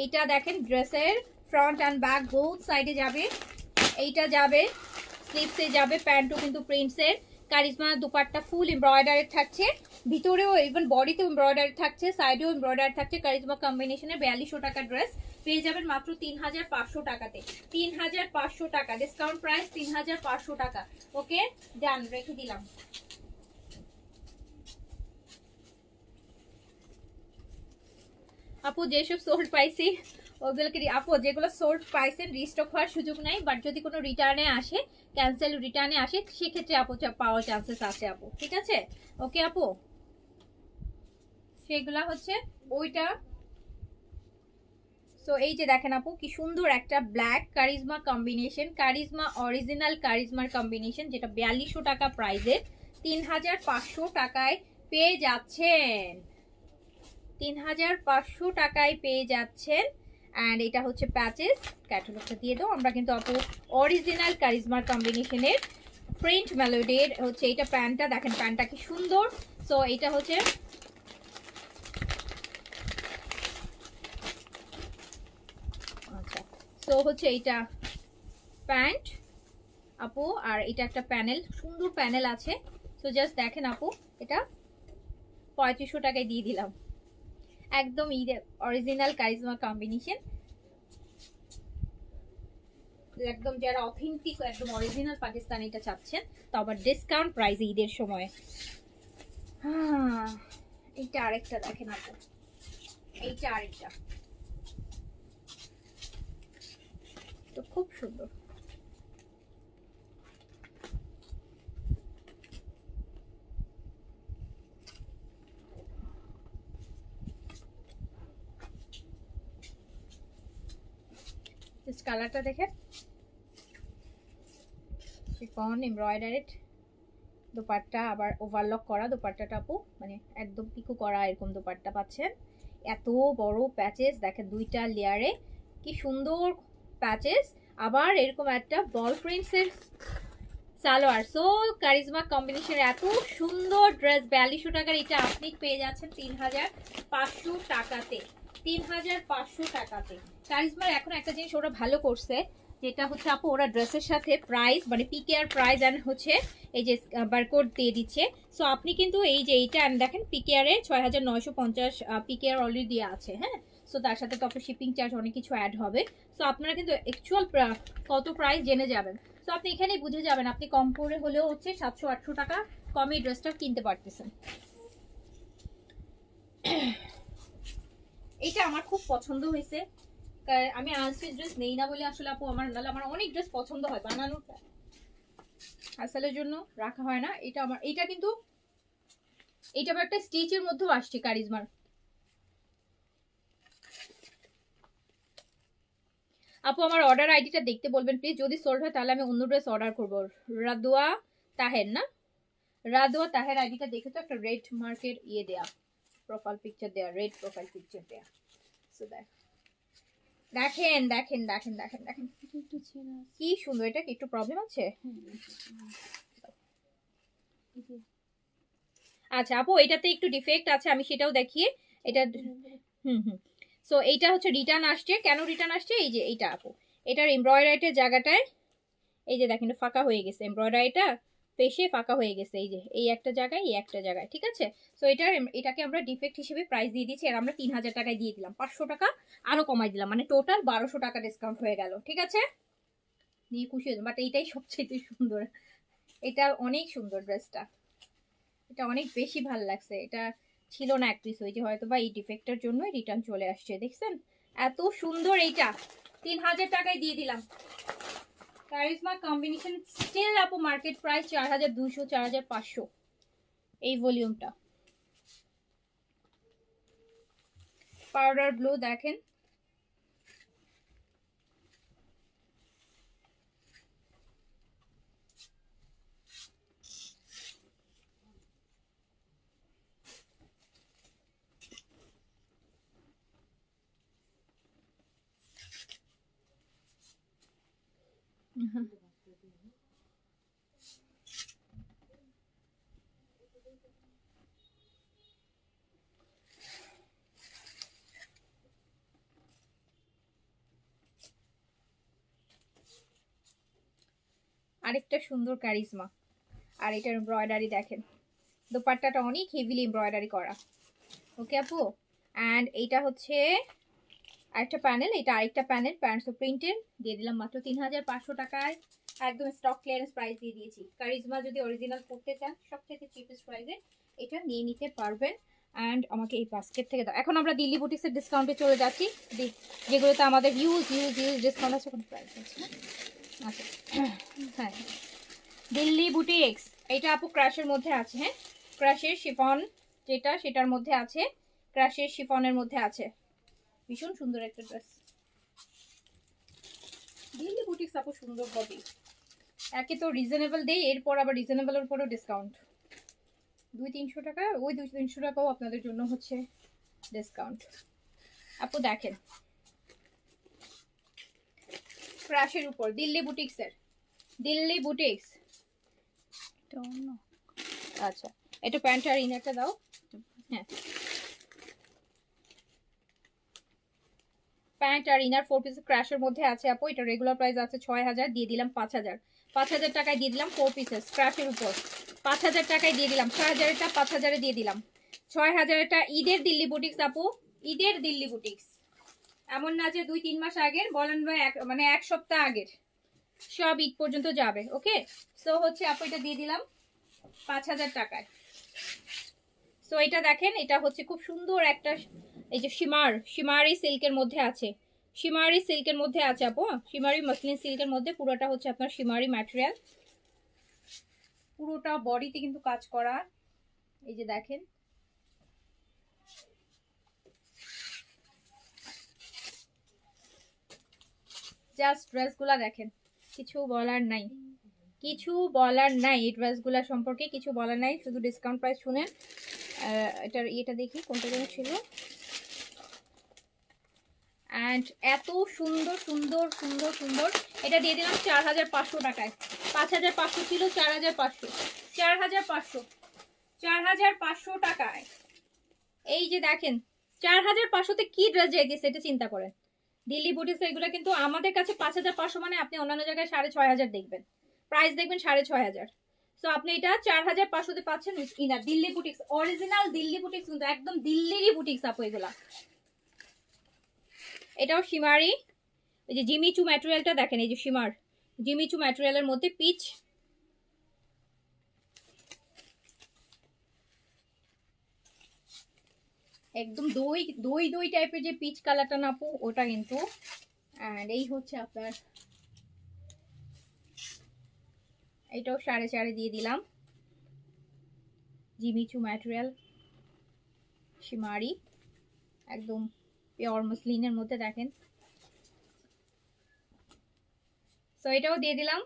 এইটা দেখেন ড্রেসের ফ্রন্ট অ্যান্ড ব্যাক বোথ সাইডে যাবে, এইটা যাবে স্লিভসে যাবে, প্যান্টও কিন্তু প্রিন্টসের। কারিজমা দুপাট্টা ফুল এমব্রয়ডারি থাকছে, ভিতরেও ইভেন বডিতেও এমব্রয়ডারি থাকছে, সাইডেও এমব্রয়ডারি থাকছে। কারিজমা কম্বিনেশনের 4200 টাকা ড্রেস পেয়ে যাবেন মাত্র 3500 টাকাতে, 3500 টাকা ডিসকাউন্ট প্রাইস, 3500 টাকা। ওকে ডান, রেখে দিলাম। আপু যেসব সোল্ড পাইছি ওগুলোকে, আপু যেগুলো সোল্ড পাইছেন রিস্টক হওয়ার সুযোগ নাই, বাট যদি কোনো রিটার্নে আসে, ক্যান্সেল রিটার্নে আসে, সেক্ষেত্রে আপু পাওয়ার চান্সেস আছে আপু, ঠিক আছে? ওকে আপু সেগুলা হচ্ছে ওইটা। সো এই যে দেখেন আপু কি সুন্দর একটা black charisma combination, charisma original কারিজমার কম্বিনেশন, যেটা 4200 টাকা প্রাইসে 3500 টাকায় পেয়ে যাচ্ছেন, 3500 টাকায় পেয়ে যাচ্ছেন। অ্যান্ড এটা হচ্ছে প্যাচেস, ক্যাটালগটা দিয়ে দাও। আমরা কিন্তু আপু অরিজিনাল কারিজমার কম্বিনেশনের প্রিন্ট মেলোডির হচ্ছে এটা প্যান্টটা, দেখেন প্যান্টটা কি সুন্দর। সো এটা হচ্ছে আচ্ছা, সো হচ্ছে এইটা প্যান্ট আপু, আর এটা একটা প্যানেল, সুন্দর প্যানেল আছে। সো জাস্ট দেখেন আপু এটা 3500 টাকায় দিয়ে দিলাম। একদম ঈদের অরিজিনাল কারিজমা কম্বিনেশন, একদম যারা অথেন্টিক একদম অরিজিনাল পাকিস্তানিটা চাচ্ছেন, তো আবার ডিসকাউন্ট প্রাইসে ঈদের সময়। হ্যাঁ, এইটা আরেকটা দেখেন আপু, এইটা আরেকটা তো খুব সুন্দর। জাস্ট কালারটা দেখেন, শিফন এমব্রয়ডারিড দোপাট্টা, আবার ওভারলক করা দোপাট্টাটা আপু, মানে একদম পিকো করা এরকম দোপাট্টা পাচ্ছেন। এত বড় প্যাচেস দেখেন, 2টা লেয়ারে কি সুন্দর প্যাচেস, আবার এরকম একটা বল প্রিন্টসের সালোয়ার। সো কারিজমা কম্বিনেশনের এত সুন্দর ড্রেস 4200 টাকার এটা আপনি পেয়ে যাচ্ছেন 3500 টাকাতে। 3500 টাকাতে কারিজমার এখন একটা জিনিস ওরা ভালো করছে, যেটা হচ্ছে আপু ওরা ড্রেসের সাথে প্রাইস মানে পিকেআর প্রাইস এন্ড হচ্ছে এই যে বারকোড দিয়ে দিচ্ছে। সো আপনি কিন্তু এই যে এইটা দেখেন পিকেআরে 6950 পিকেআর অলরেডি দেওয়া আছে। হ্যাঁ, সো তার সাথে তো আপনার শিপিং চার্জ অনেক কিছু অ্যাড হবে। সো আপনারা কিন্তু অ্যাকচুয়াল কত প্রাইস জেনে যাবেন। তো আপনি এখানেই বুঝে যাবেন, আপনি কম করে হলেও হচ্ছে 700-800 টাকা কমে ড্রেসটা কিনতে পারতেছেন। এটা আমার খুব পছন্দ হয়েছে, আমি আনস্টিচ ড্রেস নেই না বলে আসলে আপু, আমার নাহলে আমার অনেক ড্রেস পছন্দ হয়, বানানোর আসলের জন্য রাখা হয় না। এটা আমার, এটা কিন্তু এটা আমার একটা স্টিচের মধ্যেও আসছে কারিজমার। আপু আমার অর্ডার আইডিটা দেখতে বলবেন প্লিজ, যদি সোল্ড হয় তাহলে আমি অন্য ড্রেস অর্ডার করবো। রাদোয়া তাহের না, রাদোয়া তাহের আইডিটা দেখে তো একটা রেড মার্কের ইয়ে দেয়া, প্রোফাইল পিকচার দেয়া, রেড প্রোফাইল পিকচার দেয়া। সো দেখেন দেখেন দেখেন দেখেন দেখেন কি সুন্দর। এটা কি একটু প্রবলেম আছে? আচ্ছা আপু এটাতে একটু ডিফেক্ট আছে, আমি সেটাও দেখিয়ে এটা। হুম হুম। সো এইটা হচ্ছে রিটার্ন আসছে, কেন রিটার্ন আসছে? এই যে এইটা আপু, এটার এমব্রয়ডারিটার জায়গাটায় এই যে দেখেন ফাঁকা হয়ে গেছে, এমব্রয়ডারিটা পেশে ফাঁকা হয়ে গেছে, এই যে এই একটা জায়গায়, এই একটা জায়গায়, ঠিক আছে। সো এটাকে আমরা ডিফেক্ট হিসেবে প্রাইস দিয়ে দিচ্ছি, আর আমরা 3000 টাকায় দিয়ে দিলাম, 500 টাকা আরো কমাই দিলাম, মানে টোটাল 1200 টাকা ডিসকাউন্ট হয়ে গেল, ঠিক আছে। নিয়ে খুশি হয়েছে, বাট এইটাই সবচেয়ে সুন্দর, এটা অনেক সুন্দর ড্রেসটা, এটা অনেক বেশি ভালো লাগছে। এটা ছিল না এক পিস, ওই যে হয়তো বা এই ডিফেক্টের জন্য রিটার্ন চলে আসছে, দেখছেন এত সুন্দর। এইটা 3000 টাকায় দিয়ে দিলাম। কারিজমা কম্বিনেশন স্টিল আপু মার্কেট প্রাইস 4200 4500 এই ভলিউমটা। পাউডার ব্লু দেখেন, আরেকটা সুন্দর কারিজমা। আর এটার এমব্রয়ডারি দেখেন, দোপাট্টাটা অনেক হেভিলি এমব্রয়ডারি করা। ওকে আপু, অ্যান্ড এইটা হচ্ছে আরেকটা প্যানেল, এটা আরেকটা প্যানেল প্যান্টস প্রিন্টের, দিয়ে দিলাম মাত্র 3500 টাকায়। একদম স্টক ক্লিয়ারেন্স প্রাইস দিয়ে দিয়েছি। কারিজমা যদি অরিজিনাল করতে চান সবথেকে চিপেস্ট প্রাইসে এটা নিয়ে নিতে পারবেন। অ্যান্ড আমাকে এই বাস্কেট থেকে দাও। এখন আমরা দিল্লি বুটিক্সের ডিসকাউন্টে চলে যাচ্ছি, যেগুলোতে আমাদের হিউজ হিউজ হিউজ ডিসকাউন্ট আছে। কোনো প্রাইস আছে না? আচ্ছা হ্যাঁ, দিল্লি বুটিক্স, এটা আপু ক্রাশের মধ্যে আছে। হ্যাঁ, ক্রাশের শিফন যেটা, সেটার মধ্যে আছে, ক্রাশের শিফনের মধ্যে আছে। ভীষণ সুন্দর একটা ড্রেস। দিল্লি বুটিক্স আপু সুন্দর হবে, একে তো রিজনেবল দেই, এরপর আবার রিজনেবলের উপরেও ডিসকাউন্ট। 200-300 টাকা, ওই 200-300 টাকাও আপনাদের জন্য হচ্ছে ডিসকাউন্ট। আপু দেখেন ক্রাশের উপর দিল্লি বুটিক্সের, দিল্লি বুটিক্স। আচ্ছা এটা প্যান্ট আর ইনারটা দাও। হ্যাঁ, প্যান্ট আর ইনার 4 পিস ক্র্যাশের মধ্যে আছে আপু। এটা রেগুলার প্রাইস আছে 6000, দিয়ে দিলাম 5000। 5000 টাকায় দিয়ে দিলাম 4 পিসেস ক্র্যাশের উপর, 5000 টাকায় দিয়ে দিলাম। 6000 টা 5000 এ দিয়ে দিলাম। 6000 এটা ঈদের দিল্লি বুটিক্স আপু, ঈদের দিল্লি বুটিক্স, এমন না যে 2-3 মাস আগের, বলেন মানে এক সপ্তাহ আগের, সব ঈদ পর্যন্ত যাবে। ওকে, সো হচ্ছে আপু এটা দিয়ে দিলাম 5000 টাকায়। সো এটা দেখেন, এটা হচ্ছে খুব সুন্দর একটা, এই যে শিমারি সিল্কের মধ্যে আছে, শিমারি সিল্কের মধ্যে আছে আপু, শিমারি মসলিন সিল্কের মধ্যে, পুরোটা হচ্ছে আপনার শিমারি ম্যাটেরিয়াল, পুরোটা বডিতে কিন্তু কাজ করা। এই যে দেখেন, জাস্ট ড্রেসগুলা দেখেন, কিছু বলার নাই, কিছু বলার নাই, এই ড্রেসগুলা সম্পর্কে কিছু বলার নাই, শুধু ডিসকাউন্ট প্রাইস শুনেন। এটা দেখি কোনটা যেন ছিল, অ্যান্ড এত সুন্দর সুন্দর সুন্দর সুন্দর, এটা দিয়ে দিলাম 4500 টাকায়। 5500 ছিল, 4500, 4500, 4500 টাকায়। এই যে দেখেন 4500-তে কি ড্রেস যাইতেছে এটা চিন্তা করেন। দিল্লি বুটিক্স এগুলো কিন্তু আমাদের কাছে 5500, মানে আপনি অন্যান্য জায়গায় 6500 দেখবেন, প্রাইস দেখবেন 6500। সো আপনি এটা 4500-তে পাচ্ছেন inner Delhi boutiques, original Delhi boutiques, কিন্তু একদম দিল্লিরই বুটিক্স আপু এগুলা। এটাও শিমারি, এই যে জিমিচু ম্যাটেরিয়ালটা দেখেন, এই যে শিমার জিমিচু ম্যাটেরিয়ালের মধ্যে পিচ, একদম দই দই দই টাইপের যে পিচ কালারটা না আপু, ওটা কিন্তু। অ্যান্ড এই হচ্ছে আপনার, এটাও 4.5 দিয়ে দিলাম, জিমিচু ম্যাটেরিয়াল শিমারি, একদম পিওর মসলিনের মধ্যে দেখেন। সো এটাও দিয়ে দিলাম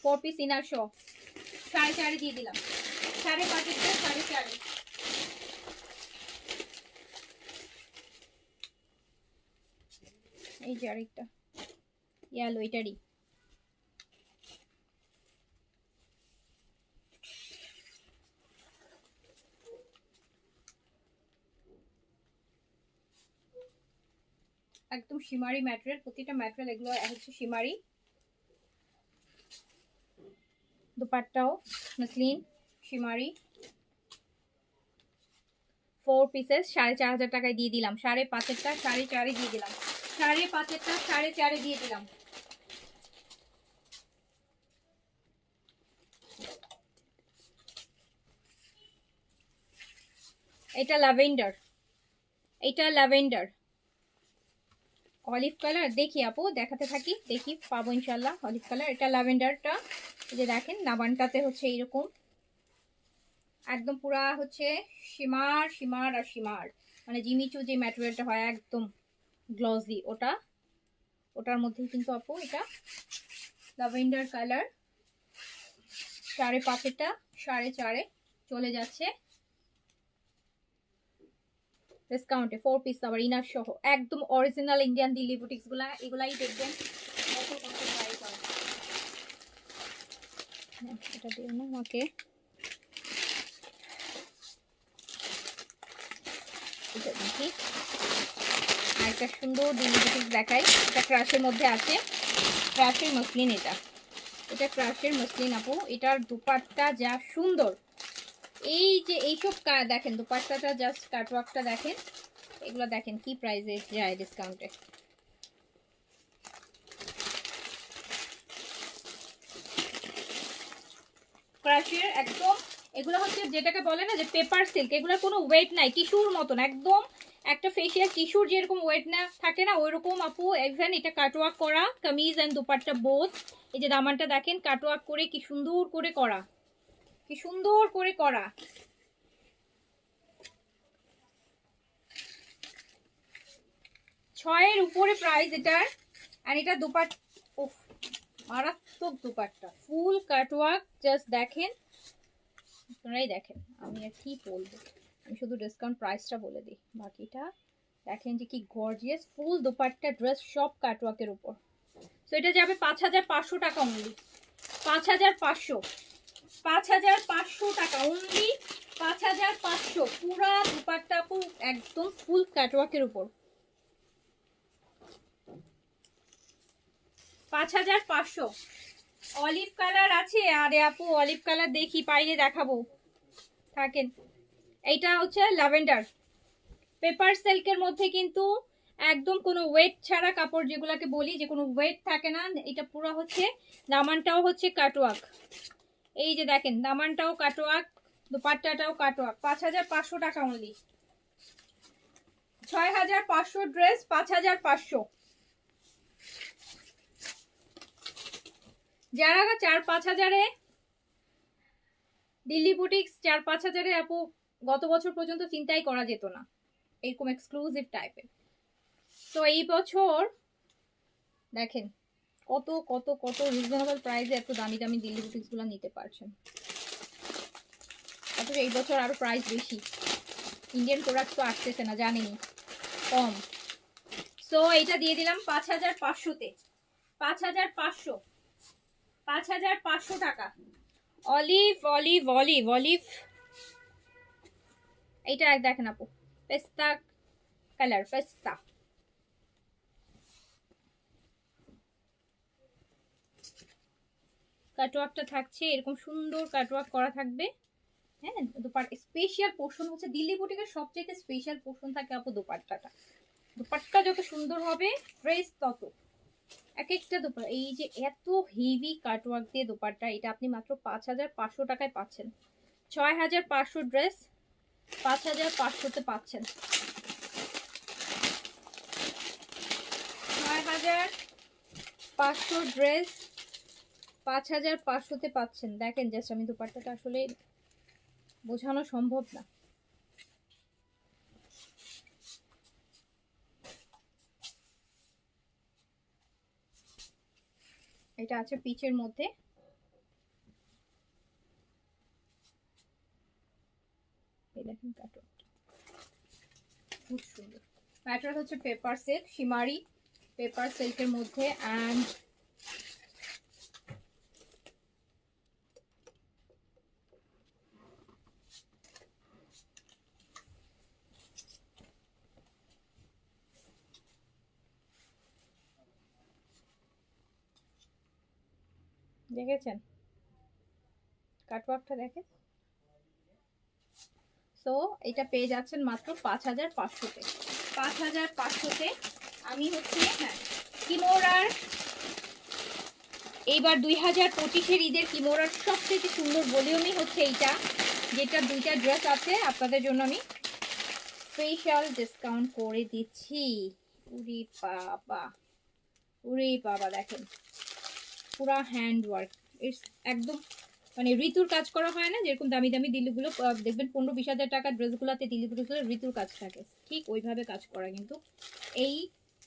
4 পিস ইনার শো, 4.5 দিয়ে দিলাম, 5.5 4.5। এই যে আরেকটা ইয়ালো, এটারই একদম শিমারি ম্যাটেরিয়াল, প্রতিটা ম্যাটেরিয়াল এগুলো হচ্ছে শিমারি। দুপাট্টাও মসলিন শিমারি, 4 পিসেস 4500 টাকায় দিয়ে দিলাম, 5.5-টা 4.5 দিয়ে দিলাম, 5.5-টা 4.5 দিয়ে দিলাম। এটা ল্যাভেন্ডার, এটা ল্যাভেন্ডার অলিভ কালার, দেখি আপু দেখাতে থাকি, দেখি পাবো ইনশাল্লাহ অলিভ কালার। এটা ল্যাভেন্ডারটা, এই যে দেখেন নাবানটাতে হচ্ছে এইরকম, একদম পুরা হচ্ছে শিমার শিমার আর শিমার, মানে জিমিচু যে ম্যাটেরিয়ালটা হয় একদম গ্লসি, ওটা, ওটার মধ্যেই কিন্তু আপু এটা ল্যাভেন্ডার কালার। 5.5-টা 4.5 চলে যাচ্ছে ডিসকাউন্টে, 4 পিস আবার ইনার সহ, একদম অরিজিনাল ইন্ডিয়ান দিল্লি বুটিক্স গুলা, এগুলাই দেখবেন কত কত প্রাইস হয়। এটা দিও না আমাকে, এটা দেখি আর একটা সুন্দর দিল্লি বুটিক্স দেখাই, এটা ক্রাশের মধ্যে আছে, ক্রাশের মসলিন, এটা এটা ক্রাশের মসলিন আপু, এটার দুপাট্টা যা সুন্দর, এই যে এইসব দেখেন দুপাট্টাটা, জাস্ট কাটওয়ার্কটা দেখেন, এগুলো দেখেন কি প্রাইসে যায় ডিসকাউন্টে। ক্রাশের একদম, এগুলো হচ্ছে যেটাকে বলে না যে পেপার সিল্ক, এগুলোর কোনো ওয়েট নাই, টিস্যুর মতন একদম, একটা ফেশিয়াল টিস্যুর যেরকম ওয়েট না থাকে না, ওইরকম আপু। ইভেন এটা কাটওয়ার্ক করা, কামিজ এন্ড দুপাট্টা বোথ, এই যে দামানটা দেখেন কাটওয়ার্ক করে কি সুন্দর করে করা, কি সুন্দর করে করা। 6-এর উপরে প্রাইস এটার। আর এটা দুপাট্টা, উফ মারাত্মক দুপাট্টা, ফুল কাটওয়ার্ক, জাস্ট দেখেন, আপনারাই দেখেন, আমি আর কি বলবো, আমি শুধু ডিসকাউন্ট প্রাইসটা বলে দিই, বাকিটা দেখেন যে কি গর্জিয়াস ফুল দুপাট্টা ড্রেস, সব কাটওয়ার্কের উপর। সো এটা যাবে 5500 টাকা অনলি, 5500, 5500 টাকা অনলি, 5500 পুরা দুপাট্টা একদম ফুল কাটওয়ার্কের উপর, 5500। অলিভ কালার আছে, আরে আপু অলিভ কালার দেখি পাইলে দেখাবো, থাকেন। এইটা হচ্ছে ল্যাভেন্ডার পেপার সিল্কের মধ্যে, কিন্তু একদম কোনো ওয়েট ছাড়া কাপড়, যেগুলোকে বলি যে কোনো ওয়েট থাকে না। এটা পুরো হচ্ছে দামানটাও হচ্ছে কাটওয়ার্ক, এই যে দেখেন দামানটাও কাটওয়ার্ক, দুপাট্টাটাও কাটওয়ার্ক। 5500 টাকা অনলি। 6500 ড্রেস 5500। যারা 4-5 হাজারে দিল্লি বুটিক্স 4-5 হাজারে আপু গত বছর পর্যন্ত চিন্তাই করা যেত না এরকম এক্সক্লুসিভ টাইপের। তো এই বছর দেখেন কত কত কত রিজনেবল প্রাইসে এত দামি দামি দিল্লি বুটিক্স গুলো নিতে পারছেন। অথচ এই বছর আরো প্রাইস বেশি, ইন্ডিয়ান প্রোডাক্ট তো আসতেছে না জানেনি, কম। সো এইটা দিয়ে দিলাম 5500-তে। 5500, 5500 টাকা। অলিভ অলিভ অলিভ অলিভ, এইটা এক দেখেন আপু, পেস্তা কালার, পেস্তা। কাটওয়ার্কটা থাকছে এরকম সুন্দর, কাটওয়ার্ক করা থাকবে। হ্যাঁ, স্পেশাল পোর্শন হচ্ছে দিল্লি বুটিকের সবচেয়ে স্পেশাল পোর্শন থাকে আপু দোপাট্টাটা। দোপাট্টা যত সুন্দর হবে ড্রেস তত। এক একটা দোপাট্টা, এই যে এত হেভি কাটওয়ার্ক দিয়ে দোপাট্টা, এটা আপনি মাত্র 5500 টাকায় পাচ্ছেন। 6500 ড্রেস 5500-তে পাচ্ছেন। 6500 ড্রেস 5500-তে পাচ্ছেন। দেখেন জাস্ট, আমি দোপাট্টাটা আসলে বোঝানো সম্ভব না। এটা আছে পিচের মধ্যে, এই দেখেন কাটওয়ার্ক খুব সুন্দর। ম্যাটেরিয়াল হচ্ছে পেপার সিল্ক, শিমারি পেপার সিল্কের মধ্যে। অ্যান্ড দেখেছেন কাটওয়ার্কটা দেখেন। সো এটা পেয়ে যাচ্ছেন মাত্র 5500-তে। 5500-তে আমি হচ্ছে, হ্যাঁ, কিমোরার এইবার 2025-এর ঈদের কিমোরার সবথেকে সুন্দর ভলিউমই হচ্ছে এইটা, যেটা দুইটা ড্রেস আছে আপনাদের জন্য আমি স্পেশাল ডিসকাউন্ট করে দিচ্ছি। উরি বাবা, উরি বাবা, দেখেন পুরা হ্যান্ড ওয়ার্ক, একদম মানে ঋতুর কাজ করা হয় না, যেরকম দামি দামি দিল্লিগুলো দেখবেন 15-20 হাজার টাকার ড্রেসগুলোতে দিল্লিগুলো ঋতুর কাজ থাকে, ঠিক ওইভাবে কাজ করা কিন্তু এই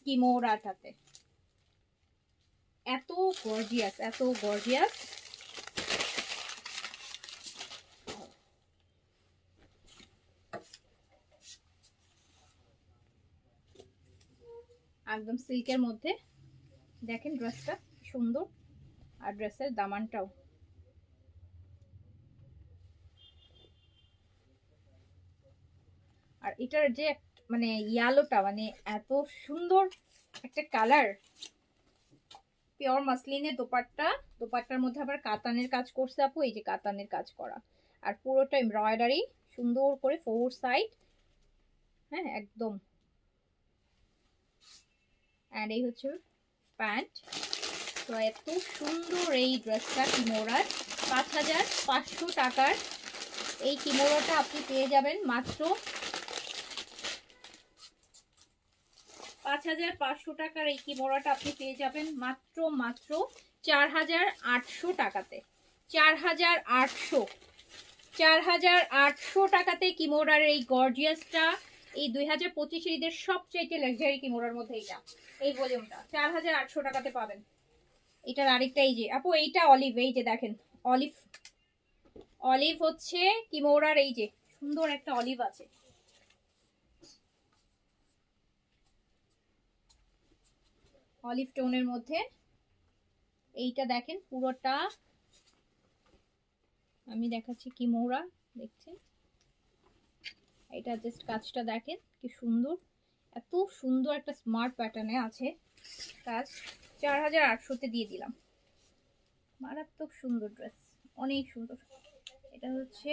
কিমোরাটাতে। এত গর্জিয়াস, এত গর্জিয়াস। একদম সিল্কের মধ্যে দেখেন ড্রেসটা সুন্দর, আর ড্রেসের দামানটাও আর এটার যে মানে ইয়ালোটা, মানে এত সুন্দর একটা কালার। পিওর মাসলিনের দোপাট্টা, দোপাট্টার মধ্যে আবার কাতানের কাজ করছে আপু, এই যে কাতানের কাজ করা, আর পুরোটা এমব্রয়ডারি সুন্দর করে 4 সাইড। হ্যাঁ একদম। অ্যান্ড এই হচ্ছে প্যান্ট। তো এত সুন্দর এই ড্রেসটা কিমোরার, 5500 টাকার এই কিমোরাটা আপনি পেয়ে যাবেন মাত্র 5500 টাকার এই কিমোরাটা আপনি পেয়ে যাবেন মাত্র 4800 টাকাতে। 4800 টাকাতে কিমোরার এই গর্জিয়াসটা, এই 2025 ঈদের সবচেয়ে লাক্সারি কিমোরার মধ্যে এইটা, এই ভলিউমটা 4800 টাকাতে পাবেন। এটার আরেকটা এই যে আপু, এইটা অলিভ, এই যে দেখেন অলিভ, অলিভ হচ্ছে কিমোরার, এই যে সুন্দর একটা অলিভ আছে, অলিভ টোনের মধ্যে। এইটা দেখেন পুরোটা আমি দেখাচ্ছি কিমোরা, দেখছেন এটা জাস্ট কাজটা দেখেন কি সুন্দর, এত সুন্দর একটা স্মার্ট প্যাটার্নে আছে কাজ। 4800-তে দিয়ে দিলাম, মারাত্মক সুন্দর ড্রেস, অনেক সুন্দর। এটা হচ্ছে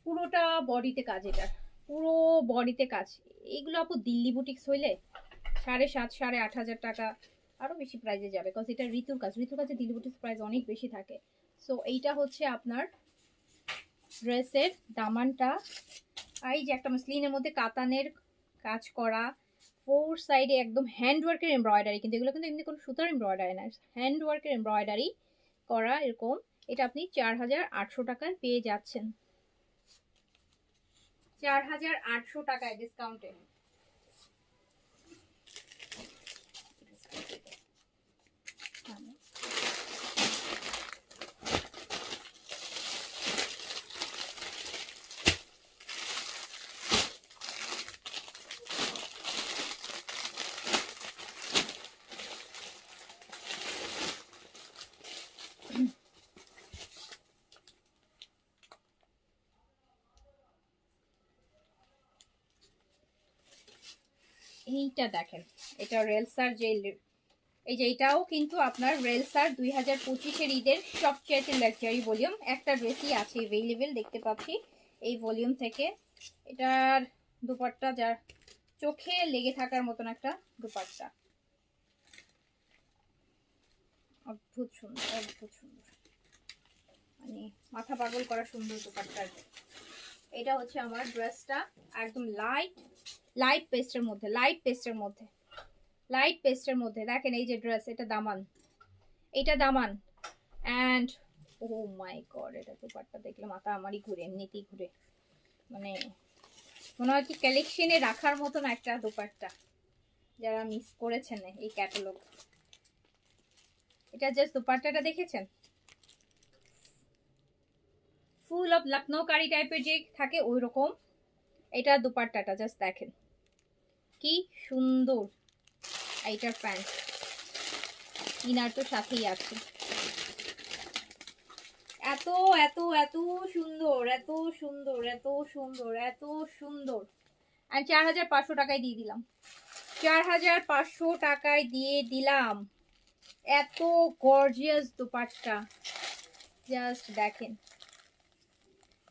পুরোটা বডিতে কাজ, এটা পুরো বডিতে কাজ। এইগুলো আপু দিল্লি বুটিক্স হইলে 7,500 8,500 টাকা আরো বেশি প্রাইসে যাবে, বিকজ এটা ঋতুর কাজ। ঋতুর কাজে দিল্লি বুটিক্স প্রাইস অনেক বেশি থাকে। সো এইটা হচ্ছে আপনার ড্রেসের দামানটা। এই যে একটা মসলিনের মধ্যে কাতানের কাজ করা, ফোর সাইডে একদম হ্যান্ডওয়ার্কের এমব্রয়ডারি, কিন্তু এগুলো কিন্তু এমনি কোনো সুতার এমব্রয়ডারি না, হ্যান্ডওয়ার্কের এমব্রয়ডারি করা এরকম। এটা আপনি 4,800 টাকায় পেয়ে যাচ্ছেন, 4,800 টাকায় ডিসকাউন্টে। এইটা দেখেন, এটা রেলসার যে এই যে এটাও কিন্তু আপনার রেলসার 2025-এর ঈদের সবচেয়ে লাক্সারি ভলিউম। একটা ড্রেসই আছে অ্যাভেলেবেল দেখতে পাচ্ছি এই ভলিউম থেকে। এটার দুপাট্টা যা চোখে লেগে থাকার মতন একটা দুপাট্টা, অদ্ভুত সুন্দর, অদ্ভুত সুন্দর, মানে মাথা পাগল করা সুন্দর দুপাট্টার। এটা হচ্ছে আমার ড্রেসটা, একদম লাইট লাইট পেস্টের মধ্যে, লাইট পেস্টের মধ্যে, লাইট পেস্টের মধ্যে। দেখেন এই যে ড্রেস, এটা দামান, এটা দামান। অ্যান্ড ও মাই গড, এটা দুপাট্টা দেখলে মাথা আমারই ঘুরে, এমনিতেই ঘুরে, মানে মনে হয় কি কালেকশনে রাখার মতন একটা দুপাট্টা, যারা মিস করেছেন এই ক্যাটালগ। এটা জাস্ট দুপাট্টাটা দেখেছেন, ফুল অফ লখনৌ কারি টাইপের যে থাকে ওই রকম। এটা দুপাট্টাটা জাস্ট দেখেন কি সুন্দর। এইটার প্যান্ট ইনার তো সাথেই আছে। এত এত এত সুন্দর, এত সুন্দর, এত সুন্দর, এত সুন্দর। আর 4,500 টাকায় দিয়ে দিলাম, 4,500 টাকায় দিয়ে দিলাম। এত গর্জিয়াস দুপাট্টা, জাস্ট দেখেন,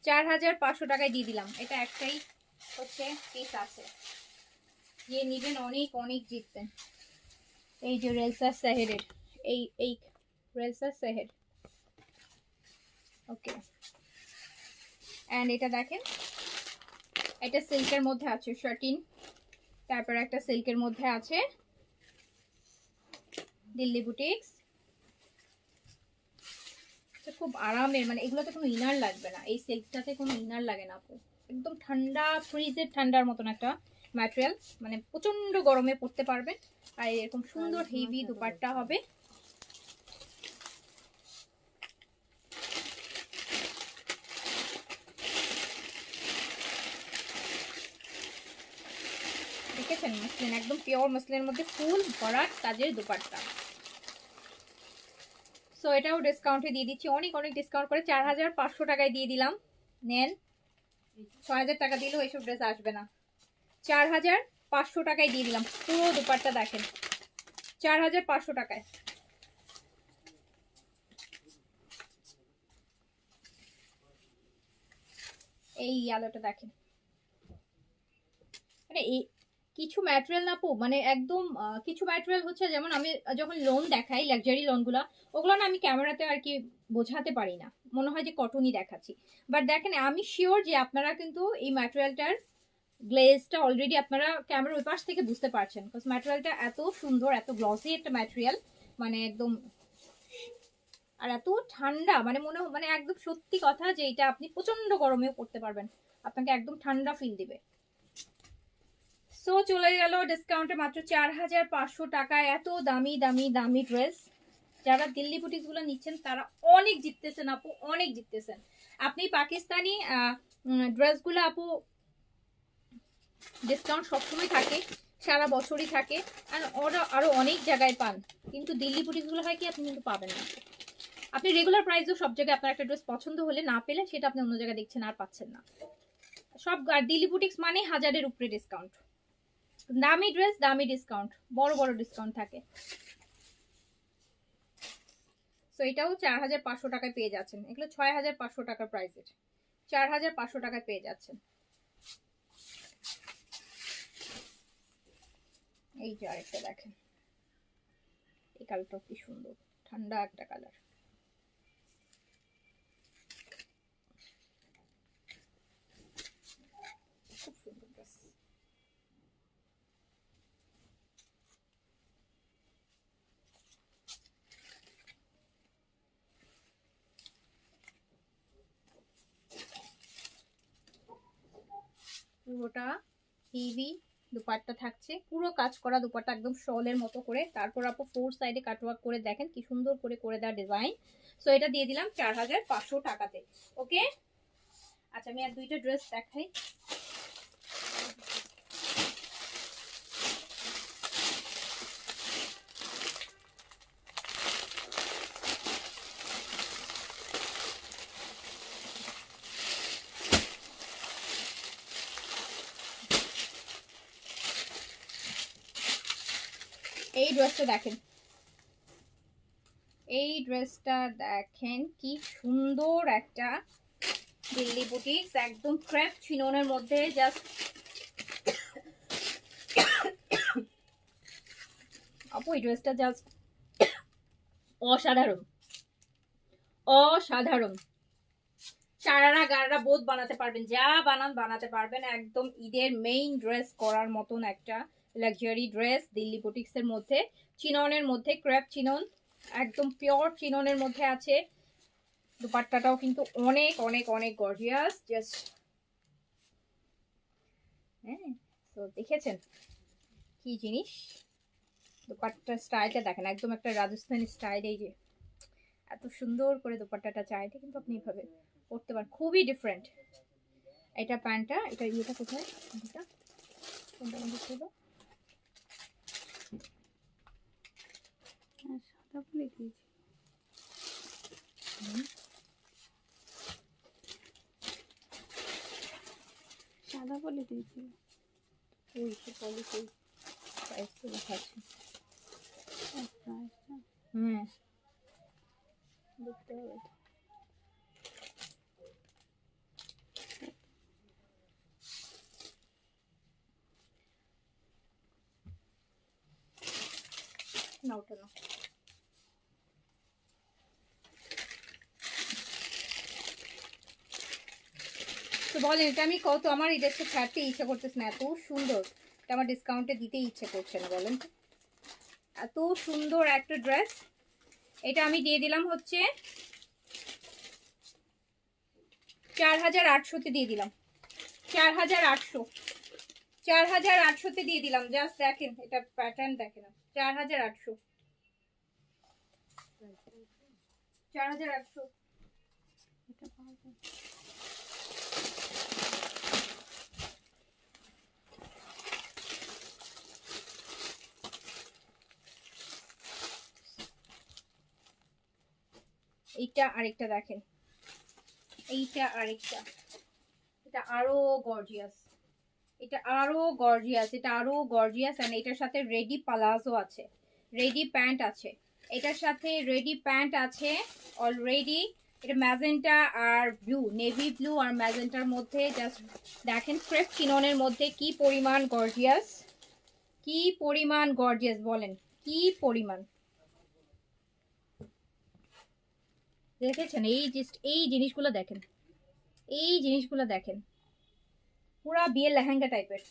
4,500 টাকায় দিয়ে দিলাম। এটা একটাই হচ্ছে পিস আছে, যে নিবেন অনেক অনেক জিততেন। এই যে রেলসা সেহেরের, এই রেলসা সেহের, ওকে। অ্যান্ড এটা দেখেন, এটা সিল্কের মধ্যে আছে শার্টিন, তারপর একটা সিল্কের মধ্যে আছে দিল্লি বুটিক্স। খুব আরামের, মানে এগুলোতে কোনো ইনার লাগবে না, এই সিল্কটাতে কোনো ইনার লাগে না আপু। একদম ঠান্ডা, ফ্রিজের ঠান্ডার মতন একটা ম্যাটেরিয়াল, মানে প্রচন্ড গরমে পরতে পারবেন। আর এরকম সুন্দর হেভি দুপাট্টা হবে। দেখেছেন মসলিন, একদম পিওর মসলিনের মধ্যে ফুল ভরা কাজের দুপাট্টা। সো এটাও ডিসকাউন্টে দিয়ে দিচ্ছি, অনেক অনেক ডিসকাউন্ট করে 4,500 টাকায় দিয়ে দিলাম। নেন, 6,000 টাকা দিলেও এইসব ড্রেস আসবে না। 4,500 টাকায় দিয়ে দিলাম, পুরো দুপাট্টা দেখেন 4,500 টাকায়। এই আলোটা দেখেন, মানে এই কিছু ম্যাটেরিয়াল না আপু, মানে একদম কিছু ম্যাটেরিয়াল হচ্ছে, যেমন আমি যখন লোন দেখাই লাক্সারি লোনগুলা, ওগুলো না আমি ক্যামেরাতে আর কি বোঝাতে পারি না, মনে হয় যে কটনই দেখাচ্ছি। বাট দেখেন আমি শিওর যে আপনারা কিন্তু এই ম্যাটেরিয়ালটার গ্লেজটা অলরেডি আপনারা ক্যামেরার ওই পাশ থেকে বুঝতে পারছেন, বিকজ ম্যাটেরিয়ালটা এত সুন্দর, এত গ্লসি একটা ম্যাটেরিয়াল, মানে একদম, আর এত ঠান্ডা, মানে মানে একদম সত্যি কথা যে এটা আপনি প্রচন্ড গরমেও পড়তে পারবেন, আপনাকে একদম ঠান্ডা ফিল দিবে। সো চলে গেল ডিসকাউন্টে মাত্র 4,500 টাকায় এত দামি দামি দামি ড্রেস। যারা দিল্লি বুটিক্স গুলো নিচ্ছেন তারা অনেক জিততেছেন আপু, অনেক জিততেছেন। আপনি পাকিস্তানি ড্রেসগুলো আপু ডিসকাউন্ট সবসময় থাকে, সারা বছরই থাকে, আর ওরা আরো অনেক জায়গায় পান, কিন্তু দিল্লি বুটিক্স গুলো হয় কি আপনি কিন্তু পাবেন না। আপনি রেগুলার প্রাইসও সব জায়গায় আপনার একটা ড্রেস পছন্দ হলে না পেলে সেটা আপনি অন্য জায়গায় দেখছেন আর পাচ্ছেন না। সব দিল্লি বুটিক্স মানে 1,000-এর উপরে ডিসকাউন্ট, দামি ড্রেস দামি ডিসকাউন্ট, বড় বড় ডিসকাউন্ট থাকে। সো এটাও 4,500 টাকায় পেয়ে যাচ্ছেন, এগুলো 6,500 টাকার প্রাইসের। 4500 টাকায় পেয়ে যাচ্ছেন। এই যে আরেকটা দেখেন, এই কালারটা কি সুন্দর, ঠান্ডা একটা কালার। খুব সুন্দর ড্রেস। পুরোটা হেভি দুপাট্টা থাকছে, পুরো কাজ করা দুপাট্টা একদম শলের মতো করে। তারপর আপু ফোর সাইডে কাটওয়ার্ক করে দেখেন কি সুন্দর করে করে দেওয়া ডিজাইন। সো এটা দিয়ে দিলাম 4500 টাকাতে। ওকে, আচ্ছা আমি আর দুইটা ড্রেস দেখাই। এই ড্রেসটা দেখেন, এই ড্রেসটা দেখেন কি সুন্দর একটা দিল্লি বুটিক্স, একদম ক্রেপ চিননের মধ্যে। জাস্ট আপু এই ড্রেসটা জাস্ট অসাধারণ, অসাধারণ। সারারা গারারা বোধ বানাতে পারবেন, যা বানান বানাতে পারবেন। একদম ঈদের মেইন ড্রেস করার মতন একটা লাক্সারি ড্রেস দিল্লি বুটিক্স এর মধ্যে, চিননের মধ্যে, ক্রেপ চিনন, একদম পিওর চিননের মধ্যে আছে। দুপাট্টাটাও কিন্তু অনেক অনেক অনেক গর্জিয়াস। জাস্ট হ্যাঁ, তো দেখেছেন কি জিনিস, দুপাট্টার স্টাইলটা দেখেন, একদম একটা রাজস্থানি স্টাইল। এই যে এত সুন্দর করে দুপাট্টাটা চাইলে কিন্তু আপনি এভাবে পরতে পারেন, খুবই ডিফারেন্ট। এটা প্যান্টটা, এটা ইয়েটা কোথায়, এটা কোনটা বন্ধ ছিল? সাদা বলে দিয়েছি, সাদা বলে দিয়েছি। ওই সে পলিসি প্রাইস তো লেখা আছে। প্রাইসটা হুম, দেখতে হবে। না ওটা না। তো বলেন এটা আমি কত, আমার এই ড্রেসটা ছাড়তে ইচ্ছা করতেছে না, এত সুন্দর। এটা আমার ডিসকাউন্টে দিতে ইচ্ছে করছে না, বলেন তো। এত সুন্দর একটা ড্রেস, এটা আমি দিয়ে দিলাম হচ্ছে 4800-তে দিয়ে দিলাম। 4800, 4800-তে দিয়ে দিলাম। জাস্ট দেখেন এটা প্যাটার্ন দেখেন, 4800, 4800। এটা পাওয়া যায়। এইটা আরেকটা দেখেন, এইটা আরেকটা, এটা আরো গর্জিয়াস, এটা আরো গর্জিয়াস, এটা আরো গর্জিয়াস। এন্ড এটার সাথে রেডি পালাজো আছে, রেডি প্যান্ট আছে, এটার সাথে রেডি প্যান্ট আছে অলরেডি। এটা ম্যাজেন্টা আর ব্লু, নেভি ব্লু আর ম্যাজেন্টার মধ্যে। জাস্ট দেখেন ক্রেপ চিননের মধ্যে কি পরিমাণ গর্জিয়াস, কি পরিমাণ গর্জিয়াস, বলেন কি পরিমাণ। দেখেছেন এই জাস্ট এই জিনিসগুলো দেখেন, এই জিনিসগুলো দেখেন, পুরা বিয়ের লেহেঙ্গা টাইপের,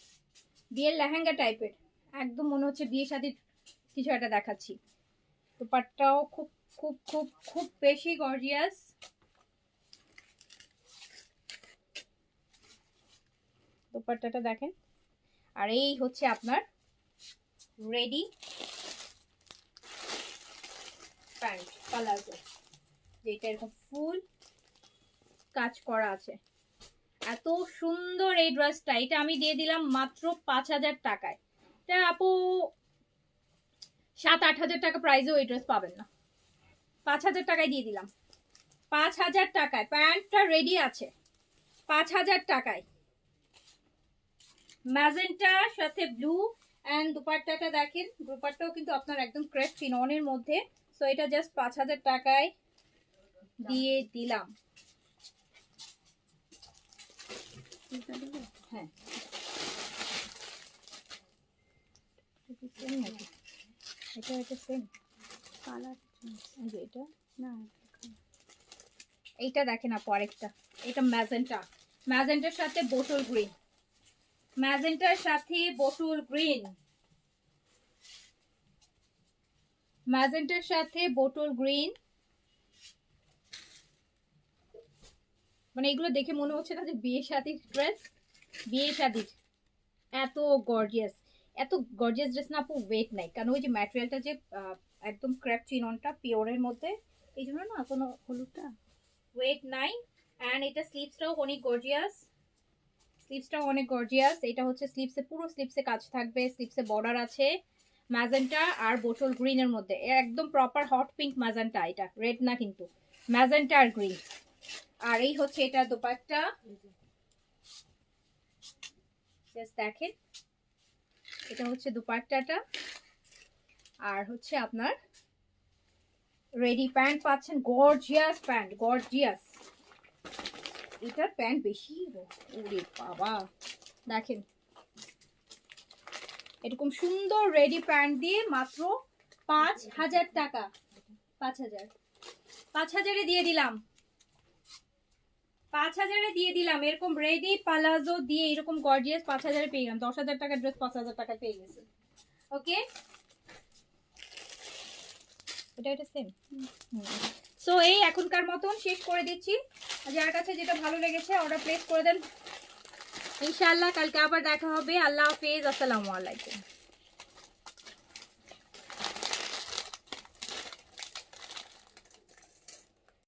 বিয়ের লেহেঙ্গা টাইপের। একদম মনে হচ্ছে বিয়ে শাদীর কিছু একটা দেখাচ্ছি। দুপাট্টাও খুব খুব খুব খুব বেশি গর্জিয়াস। দুপাট্টাটা দেখেন, আর এই হচ্ছে আপনার রেডি প্যান্ট পালাজো, যেটা এরকম ফুল কাজ করা আছে। এত সুন্দর এই ড্রেসটা, এটা আমি দিয়ে দিলাম মাত্র 5000 টাকায়। এটা আপু 7-8 হাজার টাকা প্রাইসেও এই ড্রেস পাবেন না, 5000 টাকায় দিয়ে দিলাম। 5000 টাকায় প্যান্টটা রেডি আছে, 5000 টাকায়। ম্যাজেন্টার সাথে ব্লু অ্যান্ড দুপাট্টাটা দেখেন, দুপাট্টাও কিন্তু আপনার একদম ক্রেপ চিননের মধ্যে। সো এটা জাস্ট 5000 টাকায় দিয়ে দিলাম। এটা দেবো? হ্যাঁ এটা সেম নাকি? এটা সেম কালার এই যে এটা না, এইটা দেখেন আপু আরেকটা, এটা ম্যাজেন্টা, ম্যাজেন্টার সাথে বোটল গ্রিন, ম্যাজেন্টার সাথে বোটল গ্রিন, ম্যাজেন্টার সাথে বোটল গ্রিন। মানে এগুলো দেখে মনে হচ্ছে না যে বিয়ে শাদীর ড্রেস, বিয়ে শাদীর এত গর্জিয়াস, এত গর্জিয়াস ড্রেস না আপু ওয়েট নাই, কারণ ওই যে ম্যাটেরিয়ালটা যে একদম ক্র্যাপ চিননটা পিওরের মধ্যে, এই জন্য না কোনো হলুদটা ওয়েট নাই। অ্যান্ড এটা স্লিভসটাও অনেক গর্জিয়াস, স্লিভসটাও অনেক গর্জিয়াস। এটা হচ্ছে স্লিভসে, পুরো স্লিভসে কাজ থাকবে, স্লিভসে বর্ডার আছে ম্যাজেন্টা আর বোটল গ্রিনের মধ্যে, একদম প্রপার হট পিঙ্ক ম্যাজেন্টা, এটা রেড না কিন্তু, ম্যাজেন্টা আর গ্রিন। আর এই হচ্ছে এটা দোপাট্টা, জাস্ট দেখেন, এটা হচ্ছে দুপাট্টাটা। আর হচ্ছে আপনার রেডি প্যান্ট পাচ্ছেন, গর্জিয়াস প্যান্ট, গর্জিয়াস। এটার প্যান্ট বেশি, ওরে বাবা দেখেন, এরকম সুন্দর রেডি প্যান্ট দিয়ে মাত্র 5,000 টাকা, 5,000 দিয়ে দিলাম, 5,000 দিয়ে দিলাম। এরকম রেডি পালাজো দিয়ে এরকম গর্জিয়াস 5,000 পেয়ে গেলাম। 10,000 টাকার ড্রেস 5,000 টাকা পেয়ে গেছে। ওকে, এটা সেম। সো এই এখনকার মতন শেষ করে দিচ্ছি। যার কাছে যেটা ভালো লেগেছে অর্ডার প্লেস করে দেন। ইনশাআল্লাহ কালকে আবার দেখা হবে। আল্লাহ হাফেজ, আসসালামু আলাইকুম।